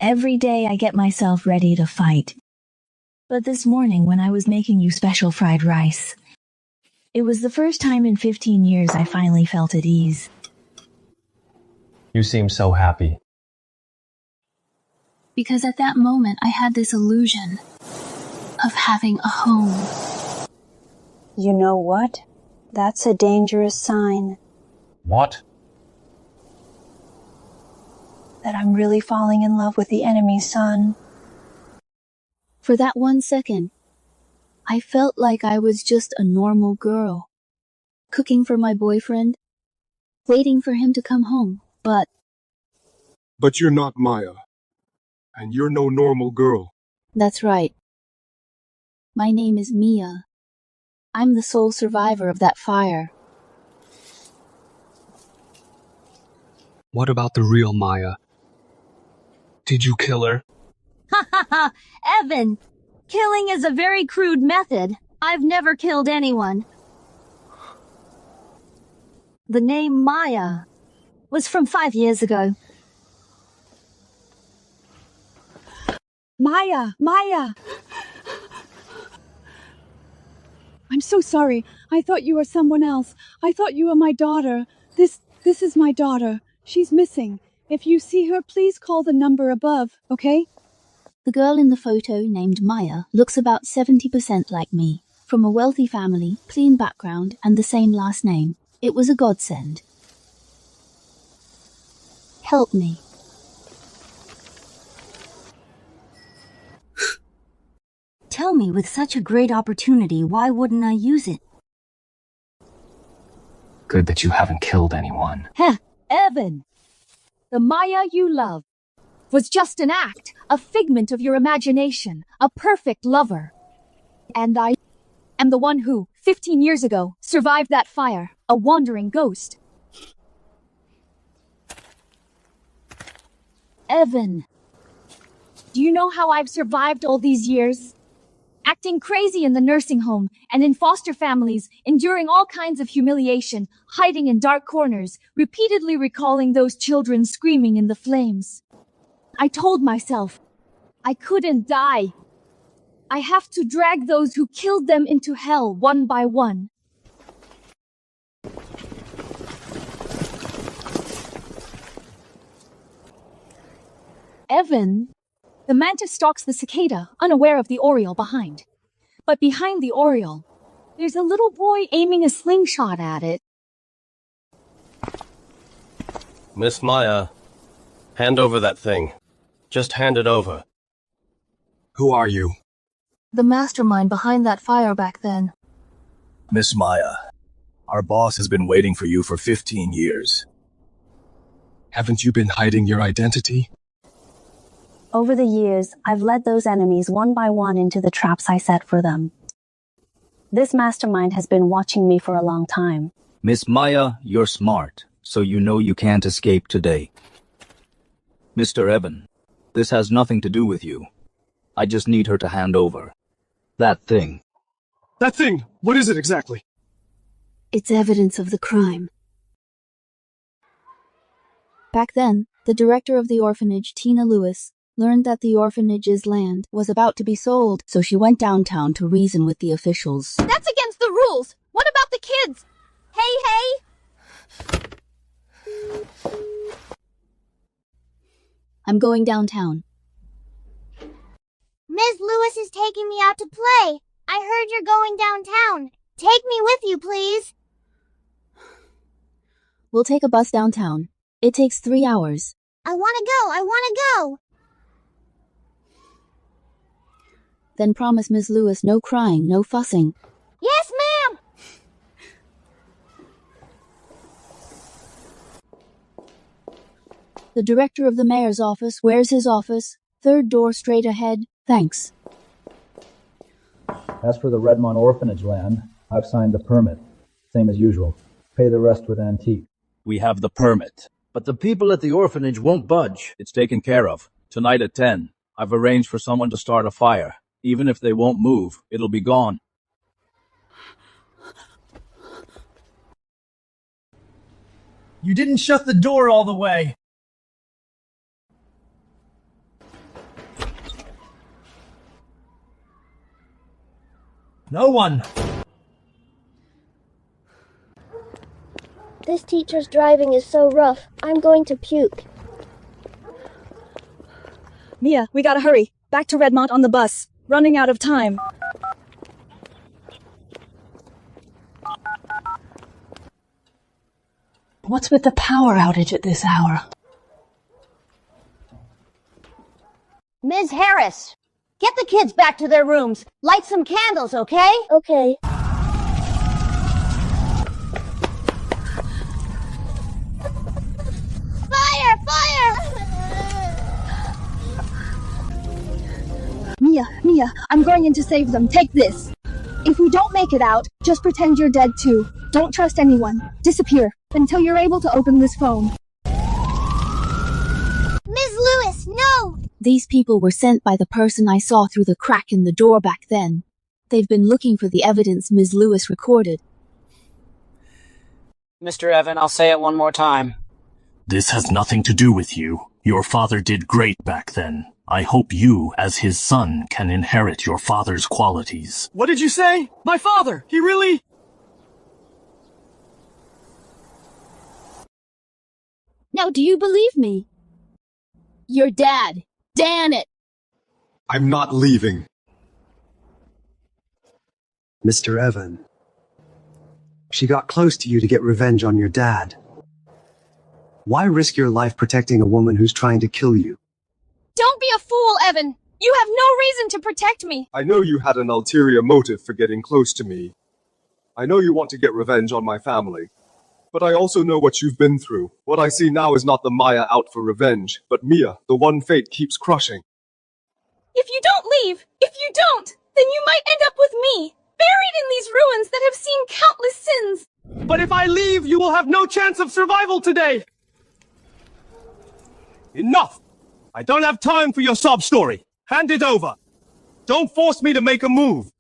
Every day I get myself ready to fight. But this morning when I was making you special fried rice, it was the first time in 15 years I finally felt at ease. You seem so happy. Because at that moment I had this illusion of having a home. You know what? That's a dangerous sign. What? That I'm really falling in love with the enemy's son. For that 1 second, I felt like I was just a normal girl, cooking for my boyfriend, waiting for him to come home, but... But you're not Maya. And you're no normal girl. That's right. My name is Mia. I'm the sole survivor of that fire. What about the real Maya? Did you kill her? Ha ha ha! Evan! Killing is a very crude method. I've never killed anyone. The name Maya was from 5 years ago. Maya! Maya! I'm so sorry. I thought you were someone else. I thought you were my daughter. This is my daughter. She's missing. If you see her, please call the number above, okay? The girl in the photo, named Maya, looks about 70% like me. From a wealthy family, clean background, and the same last name. It was a godsend. Help me. Tell me, with such a great opportunity, why wouldn't I use it? Good that you haven't killed anyone. Heh, Evan! The Maya you love was just an act, a figment of your imagination, a perfect lover. And I am the one who, 15 years ago, survived that fire, a wandering ghost. Evan, do you know how I've survived all these years? Acting crazy in the nursing home and in foster families, enduring all kinds of humiliation, hiding in dark corners, repeatedly recalling those children screaming in the flames. I told myself, I couldn't die. I have to drag those who killed them into hell one by one. Evan, the mantis stalks the cicada, unaware of the oriole behind. But behind the oriole, there's a little boy aiming a slingshot at it. Miss Maya, hand over that thing. Just hand it over. Who are you? The mastermind behind that fire back then. Miss Maya, our boss has been waiting for you for 15 years. Haven't you been hiding your identity? Over the years, I've led those enemies one by one into the traps I set for them. This mastermind has been watching me for a long time. Miss Maya, you're smart, so you know you can't escape today. Mr. Evan, this has nothing to do with you. I just need her to hand over that thing. That thing! What is it exactly? It's evidence of the crime. Back then, the director of the orphanage, Tina Lewis, learned that the orphanage's land was about to be sold, so she went downtown to reason with the officials. That's against the rules! What about the kids? Hey! I'm going downtown. Ms. Lewis is taking me out to play. I heard you're going downtown. Take me with you, please. We'll take a bus downtown. It takes 3 hours. I want to go. Then promise Miss Lewis no crying, no fussing. Yes, ma'am! The director of the mayor's office, where's his office? 3rd door straight ahead. Thanks. As for the Redmond orphanage land, I've signed the permit. Same as usual. Pay the rest with antique. We have the permit, but the people at the orphanage won't budge. It's taken care of. Tonight at 10, I've arranged for someone to start a fire. Even if they won't move, it'll be gone. You didn't shut the door all the way. No one. This teacher's driving is so rough. I'm going to puke. Mia, we gotta hurry. Back to Redmond on the bus. Running out of time. What's with the power outage at this hour? Ms. Harris, get the kids back to their rooms. Light some candles, okay? Okay. Fire! Mia, I'm going in to save them. Take this. If we don't make it out, just pretend you're dead too. Don't trust anyone. Disappear until you're able to open this phone. Ms. Lewis, no! These people were sent by the person I saw through the crack in the door back then. They've been looking for the evidence Ms. Lewis recorded. Mr. Evan, I'll say it one more time. This has nothing to do with you. Your father did great back then. I hope you, as his son, can inherit your father's qualities. What did you say? My father! He really... Now do you believe me? Your dad. Dan it! I'm not leaving. Mr. Evan. She got close to you to get revenge on your dad. Why risk your life protecting a woman who's trying to kill you? Don't be a fool, Evan! You have no reason to protect me! I know you had an ulterior motive for getting close to me. I know you want to get revenge on my family. But I also know what you've been through. What I see now is not the Maya out for revenge, but Mia, the one fate keeps crushing. If you don't leave, then you might end up with me, buried in these ruins that have seen countless sins. But if I leave, you will have no chance of survival today! Enough! I don't have time for your sob story. Hand it over. Don't force me to make a move.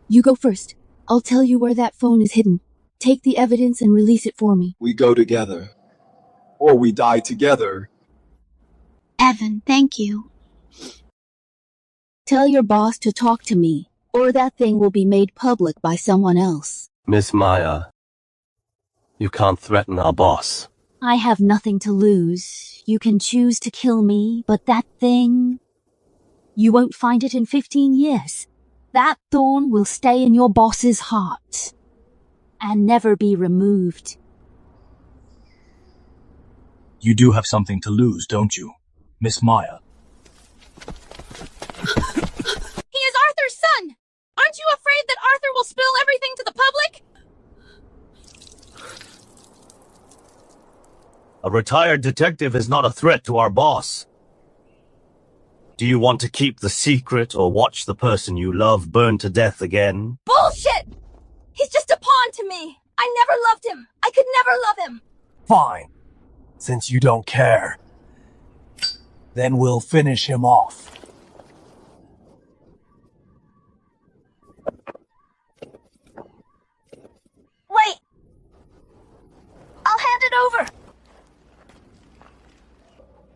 You go first. I'll tell you where that phone is hidden. Take the evidence and release it for me. We go together. Or we die together. Evan, thank you. Tell your boss to talk to me, or that thing will be made public by someone else. Miss Maya, you can't threaten our boss. I have nothing to lose. You can choose to kill me, but that thing... You won't find it in 15 years. That thorn will stay in your boss's heart. And never be removed. You do have something to lose, don't you, Miss Maya? He is Arthur's son! Aren't you afraid that Arthur will spill everything to the public? A retired detective is not a threat to our boss. Do you want to keep the secret or watch the person you love burn to death again? Bullshit! He's just a pawn to me. I never loved him. I could never love him. Fine. Since you don't care, then we'll finish him off. Wait! I'll hand it over.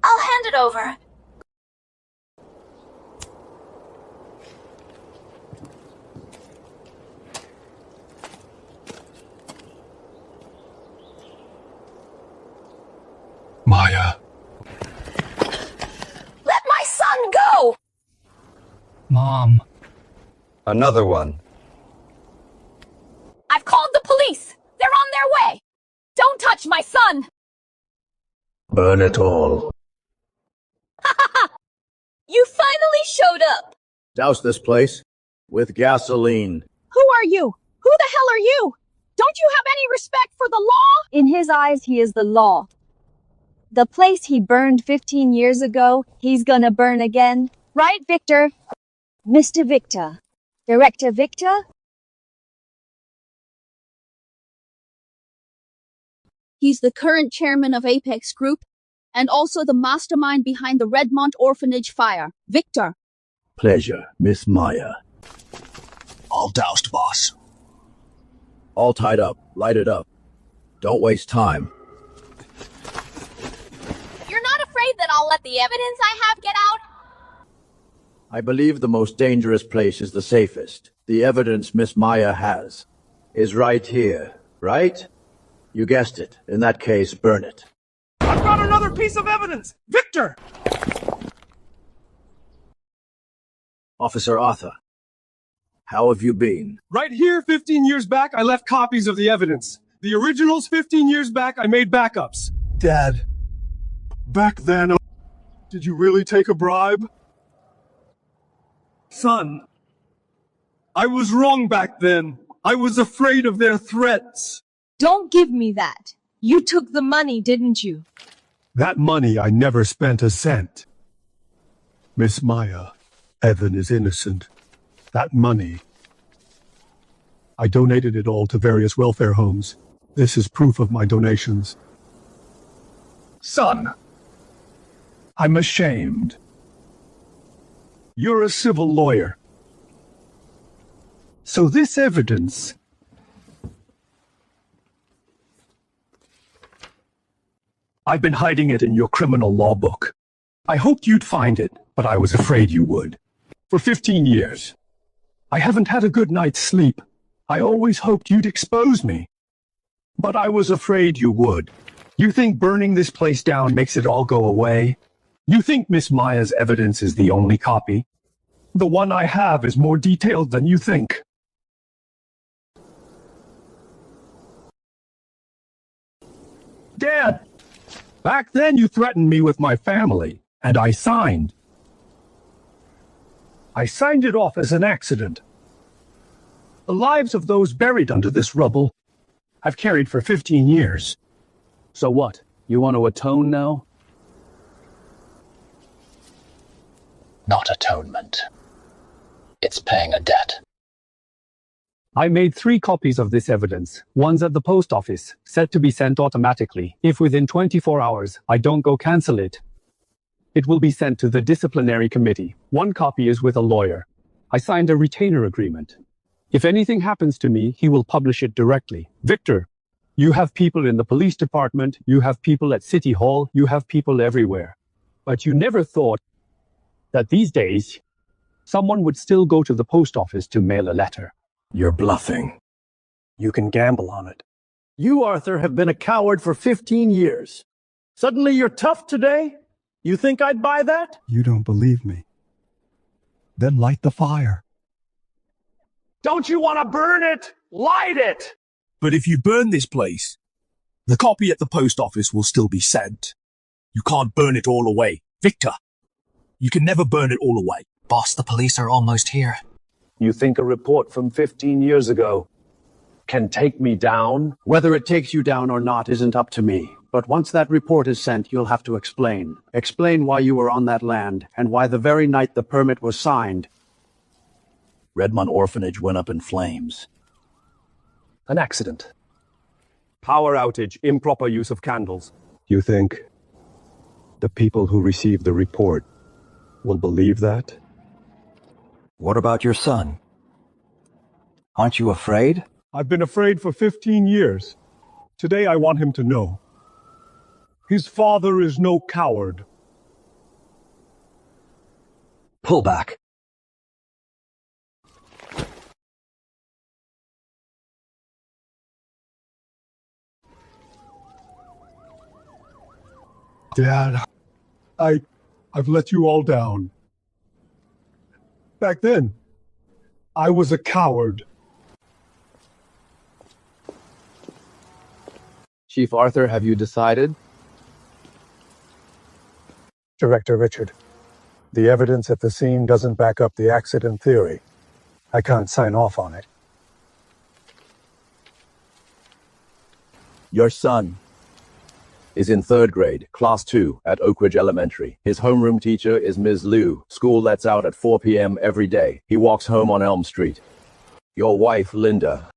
I'll hand it over. Maya. Let my son go! Mom. Another one. I've called the police. They're on their way. Don't touch my son. Burn it all. Ha ha ha! You finally showed up. Douse this place with gasoline. Who are you? Who the hell are you? Don't you have any respect for the law? In his eyes, he is the law. The place he burned 15 years ago, he's gonna burn again. Right, Victor? Mr. Victor. Director Victor? He's the current chairman of Apex Group and also the mastermind behind the Redmont Orphanage fire. Victor. Pleasure, Miss Maya. All doused, boss. All tied up. Light it up. Don't waste time. You're not afraid that I'll let the evidence I have get out? I believe the most dangerous place is the safest. The evidence Miss Maya has is right here, right? You guessed it. In that case, burn it. I've got another piece of evidence! Victor! Officer Arthur, how have you been? Right here, 15 years back, I left copies of the evidence. The originals 15 years back, I made backups. Dad, back then, did you really take a bribe? Son, I was wrong back then. I was afraid of their threats. Don't give me that. You took the money, didn't you? That money I never spent a cent. Miss Maya, Evan is innocent. That money, I donated it all to various welfare homes. This is proof of my donations. Son, I'm ashamed. You're a civil lawyer. So this evidence, I've been hiding it in your criminal law book. I hoped you'd find it, but I was afraid you would. For 15 years. I haven't had a good night's sleep. I always hoped you'd expose me. But I was afraid you would. You think burning this place down makes it all go away? You think Miss Maya's evidence is the only copy? The one I have is more detailed than you think. Dad, back then you threatened me with my family, and I signed. I signed it off as an accident. The lives of those buried under this rubble I've carried for 15 years. So what? You want to atone now? Not atonement. It's paying a debt. I made 3 copies of this evidence. One's at the post office, set to be sent automatically. If within 24 hours I don't go cancel it, it will be sent to the disciplinary committee. 1 copy is with a lawyer. I signed a retainer agreement. If anything happens to me, he will publish it directly. Victor, you have people in the police department, you have people at City Hall, you have people everywhere. But you never thought that these days, someone would still go to the post office to mail a letter. You're bluffing. You can gamble on it. You, Arthur, have been a coward for 15 years. Suddenly you're tough today? You think I'd buy that? You don't believe me. Then light the fire. Don't you want to burn it? Light it! But if you burn this place, the copy at the post office will still be sent. You can't burn it all away. Victor, you can never burn it all away. Boss, the police are almost here. You think a report from 15 years ago can take me down? Whether it takes you down or not isn't up to me. But once that report is sent, you'll have to explain. Explain why you were on that land, and why the very night the permit was signed. Redmond Orphanage went up in flames. An accident. Power outage, improper use of candles. You think the people who received the report will believe that? What about your son? Aren't you afraid? I've been afraid for 15 years. Today I want him to know. His father is no coward. Pull back. Dad, I've let you all down. Back then, I was a coward. Chief Arthur, have you decided? Director Richard, the evidence at the scene doesn't back up the accident theory. I can't sign off on it. Your son is in 3rd grade, class 2 at Oak Ridge Elementary. His homeroom teacher is Ms. Liu. School lets out at 4 p.m. every day. He walks home on Elm Street. Your wife, Linda,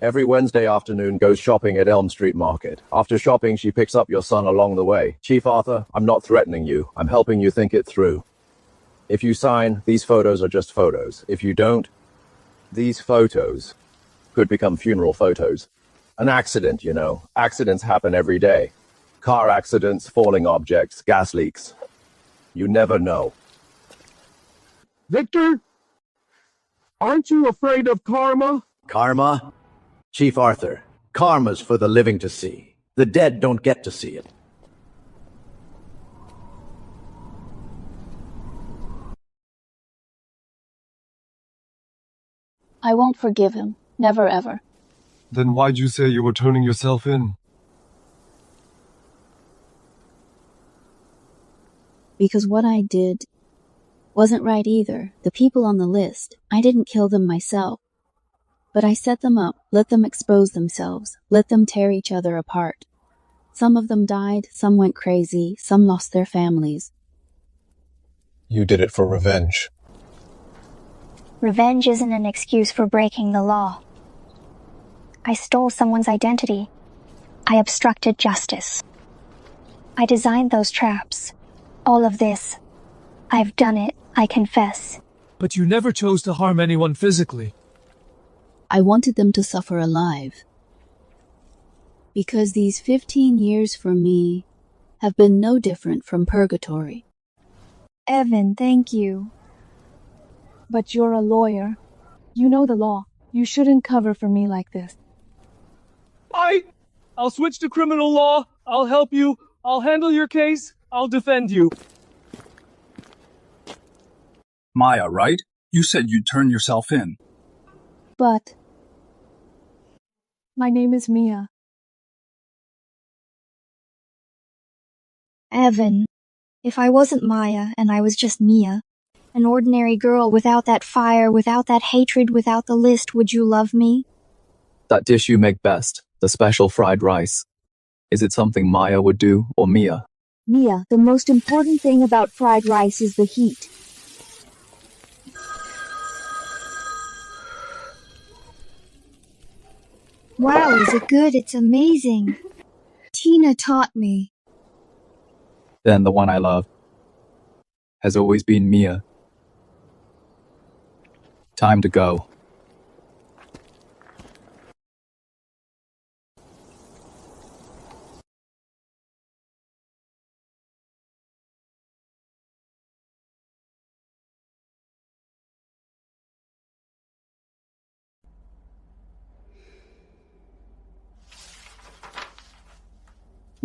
every Wednesday afternoon goes shopping at Elm Street Market. After shopping, she picks up your son along the way. Chief Arthur, I'm not threatening you. I'm helping you think it through. If you sign, these photos are just photos. If you don't, these photos could become funeral photos. An accident, you know. Accidents happen every day. Car accidents, falling objects, gas leaks. You never know. Victor, aren't you afraid of karma? Karma? Chief Arthur, karma's for the living to see. The dead don't get to see it. I won't forgive him. Never ever. Then why'd you say you were turning yourself in? Because what I did wasn't right either. The people on the list, I didn't kill them myself. But I set them up, let them expose themselves, let them tear each other apart. Some of them died, some went crazy, some lost their families. You did it for revenge. Revenge isn't an excuse for breaking the law. I stole someone's identity. I obstructed justice. I designed those traps. All of this. I've done it, I confess. But you never chose to harm anyone physically. I wanted them to suffer alive. Because these 15 years for me have been no different from purgatory. Evan, thank you. But you're a lawyer. You know the law. You shouldn't cover for me like this. I'll switch to criminal law. I'll help you. I'll handle your case. I'll defend you. Maya, right? You said you'd turn yourself in. But my name is Mia. Evan, if I wasn't Maya and I was just Mia, an ordinary girl without that fire, without that hatred, without the list, would you love me? That dish you make best, the special fried rice. Is it something Maya would do, or Mia? Mia, the most important thing about fried rice is the heat. Wow, is it good? It's amazing. Tina taught me. Then the one I love has always been Mia. Time to go.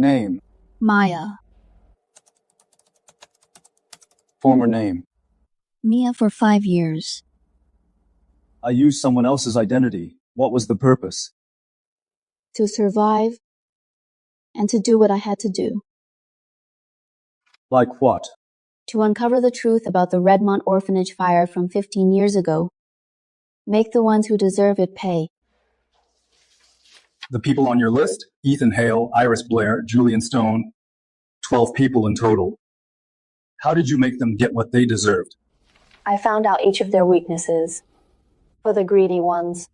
Name. Maya. Former name. Mia for 5 years. I used someone else's identity. What was the purpose? To survive and to do what I had to do. Like what? To uncover the truth about the Redmond orphanage fire from 15 years ago. Make the ones who deserve it pay. The people on your list? Ethan Hale, Iris Blair, Julian Stone. 12 people in total. How did you make them get what they deserved? I found out each of their weaknesses. For the greedy ones,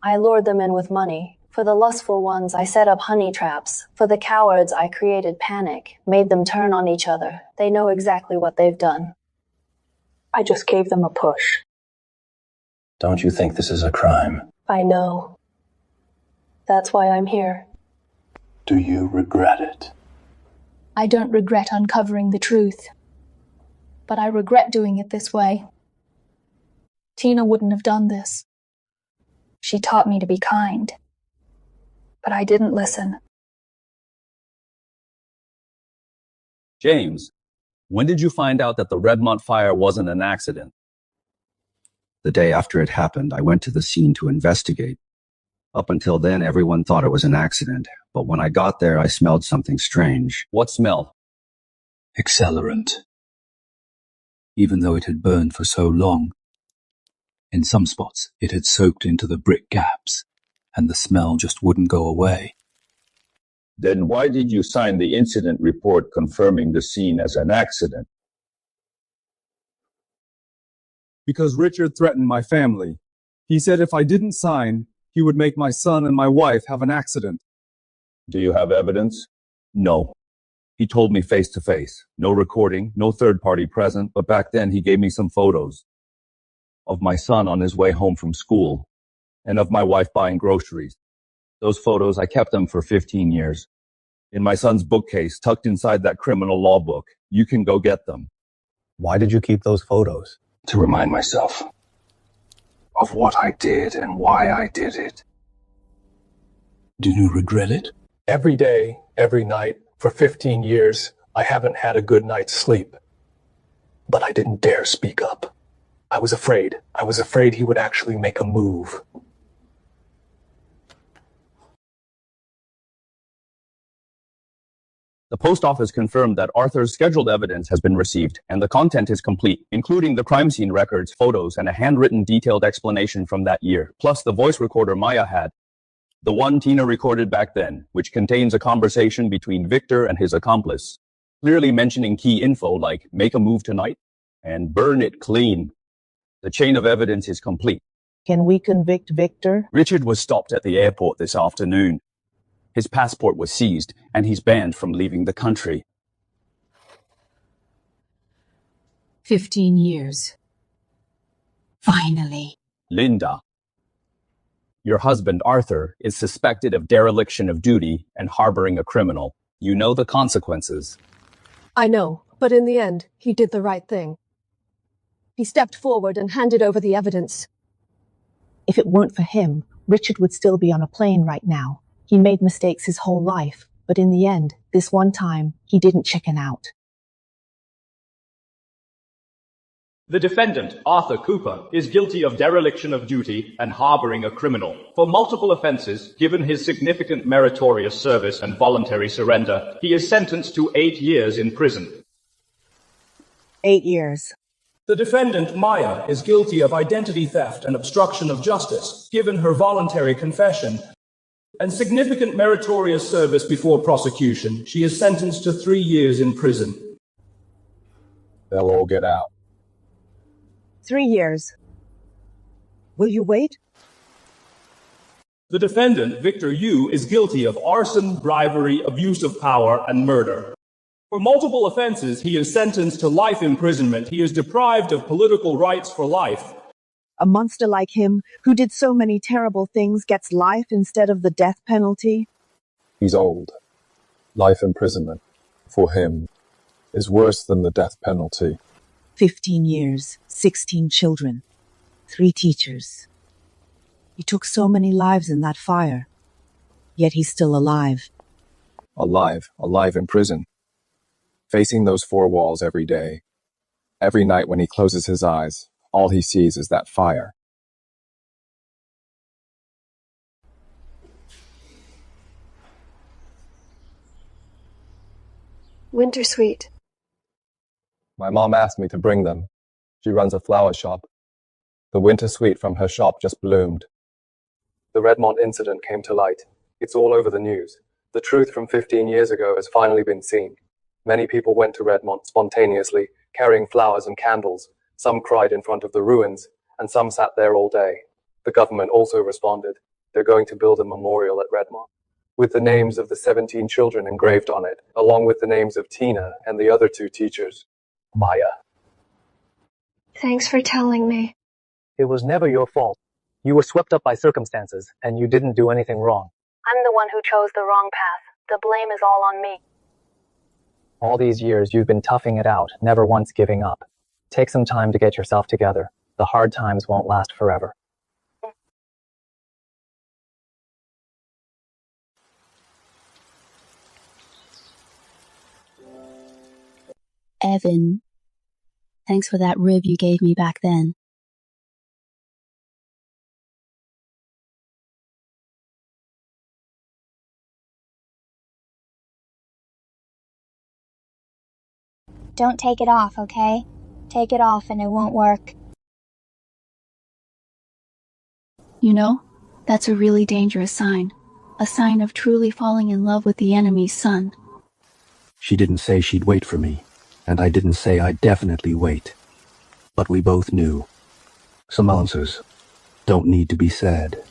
I lured them in with money. For the lustful ones, I set up honey traps. For the cowards, I created panic, made them turn on each other. They know exactly what they've done. I just gave them a push. Don't you think this is a crime? I know. That's why I'm here. Do you regret it? I don't regret uncovering the truth, but I regret doing it this way. Tina wouldn't have done this. She taught me to be kind, but I didn't listen. James, when did you find out that the Redmont fire wasn't an accident? The day after it happened, I went to the scene to investigate. Up until then, everyone thought it was an accident, but when I got there, I smelled something strange. What smell? Accelerant. Even though it had burned for so long, in some spots it had soaked into the brick gaps, and the smell just wouldn't go away. Then why did you sign the incident report confirming the scene as an accident? Because Richard threatened my family. He said if I didn't sign, he would make my son and my wife have an accident. Do you have evidence? No. He told me face to face. No recording, no third party present, but back then he gave me some photos of my son on his way home from school and of my wife buying groceries. Those photos, I kept them for 15 years. In my son's bookcase, tucked inside that criminal law book. You can go get them. Why did you keep those photos? To remind myself of what I did and why I did it. Do you regret it? Every day, every night, for 15 years, I haven't had a good night's sleep. But I didn't dare speak up. I was afraid. I was afraid he would actually make a move. The post office confirmed that Arthur's scheduled evidence has been received, and the content is complete, including the crime scene records, photos, and a handwritten detailed explanation from that year, plus the voice recorder Maya had, the one Tina recorded back then, which contains a conversation between Victor and his accomplice, clearly mentioning key info like make a move tonight and burn it clean. The chain of evidence is complete. Can we convict Victor? Richard was stopped at the airport this afternoon. His passport was seized, and he's banned from leaving the country. 15 years. Finally. Linda, your husband, Arthur, is suspected of dereliction of duty and harboring a criminal. You know the consequences. I know, but in the end, he did the right thing. He stepped forward and handed over the evidence. If it weren't for him, Richard would still be on a plane right now. He made mistakes his whole life, but in the end, this one time, he didn't chicken out. The defendant, Arthur Cooper, is guilty of dereliction of duty and harboring a criminal. For multiple offenses, given his significant meritorious service and voluntary surrender, he is sentenced to 8 years in prison. 8 years. The defendant, Maya, is guilty of identity theft and obstruction of justice, given her voluntary confession and significant meritorious service before prosecution. She is sentenced to 3 years in prison. They'll all get out. 3 years. Will you wait? The defendant, Victor Yu, is guilty of arson, bribery, abuse of power, and murder. For multiple offenses, he is sentenced to life imprisonment. He is deprived of political rights for life. A monster like him, who did so many terrible things, gets life instead of the death penalty? He's old. Life imprisonment, for him, is worse than the death penalty. 15 years, 16 children, 3 teachers. He took so many lives in that fire, yet he's still alive. Alive in prison. Facing those 4 walls every day. Every night when he closes his eyes, all he sees is that fire. Wintersweet. My mom asked me to bring them. She runs a flower shop. The winter sweet from her shop just bloomed. The Redmont incident came to light. It's all over the news. The truth from 15 years ago has finally been seen. Many people went to Redmont spontaneously, carrying flowers and candles. Some cried in front of the ruins, and some sat there all day. The government also responded. They're going to build a memorial at Redmont, with the names of the 17 children engraved on it, along with the names of Tina and the other 2 teachers. Maya. Thanks for telling me. It was never your fault. You were swept up by circumstances, and you didn't do anything wrong. I'm the one who chose the wrong path. The blame is all on me. All these years you've been toughing it out, never once giving up. Take some time to get yourself together. The hard times won't last forever. Evan, thanks for that rib you gave me back then. Don't take it off, okay? Take it off and it won't work. You know, that's a really dangerous sign. A sign of truly falling in love with the enemy's son. She didn't say she'd wait for me, and I didn't say I'd definitely wait. But we both knew. Some answers don't need to be said.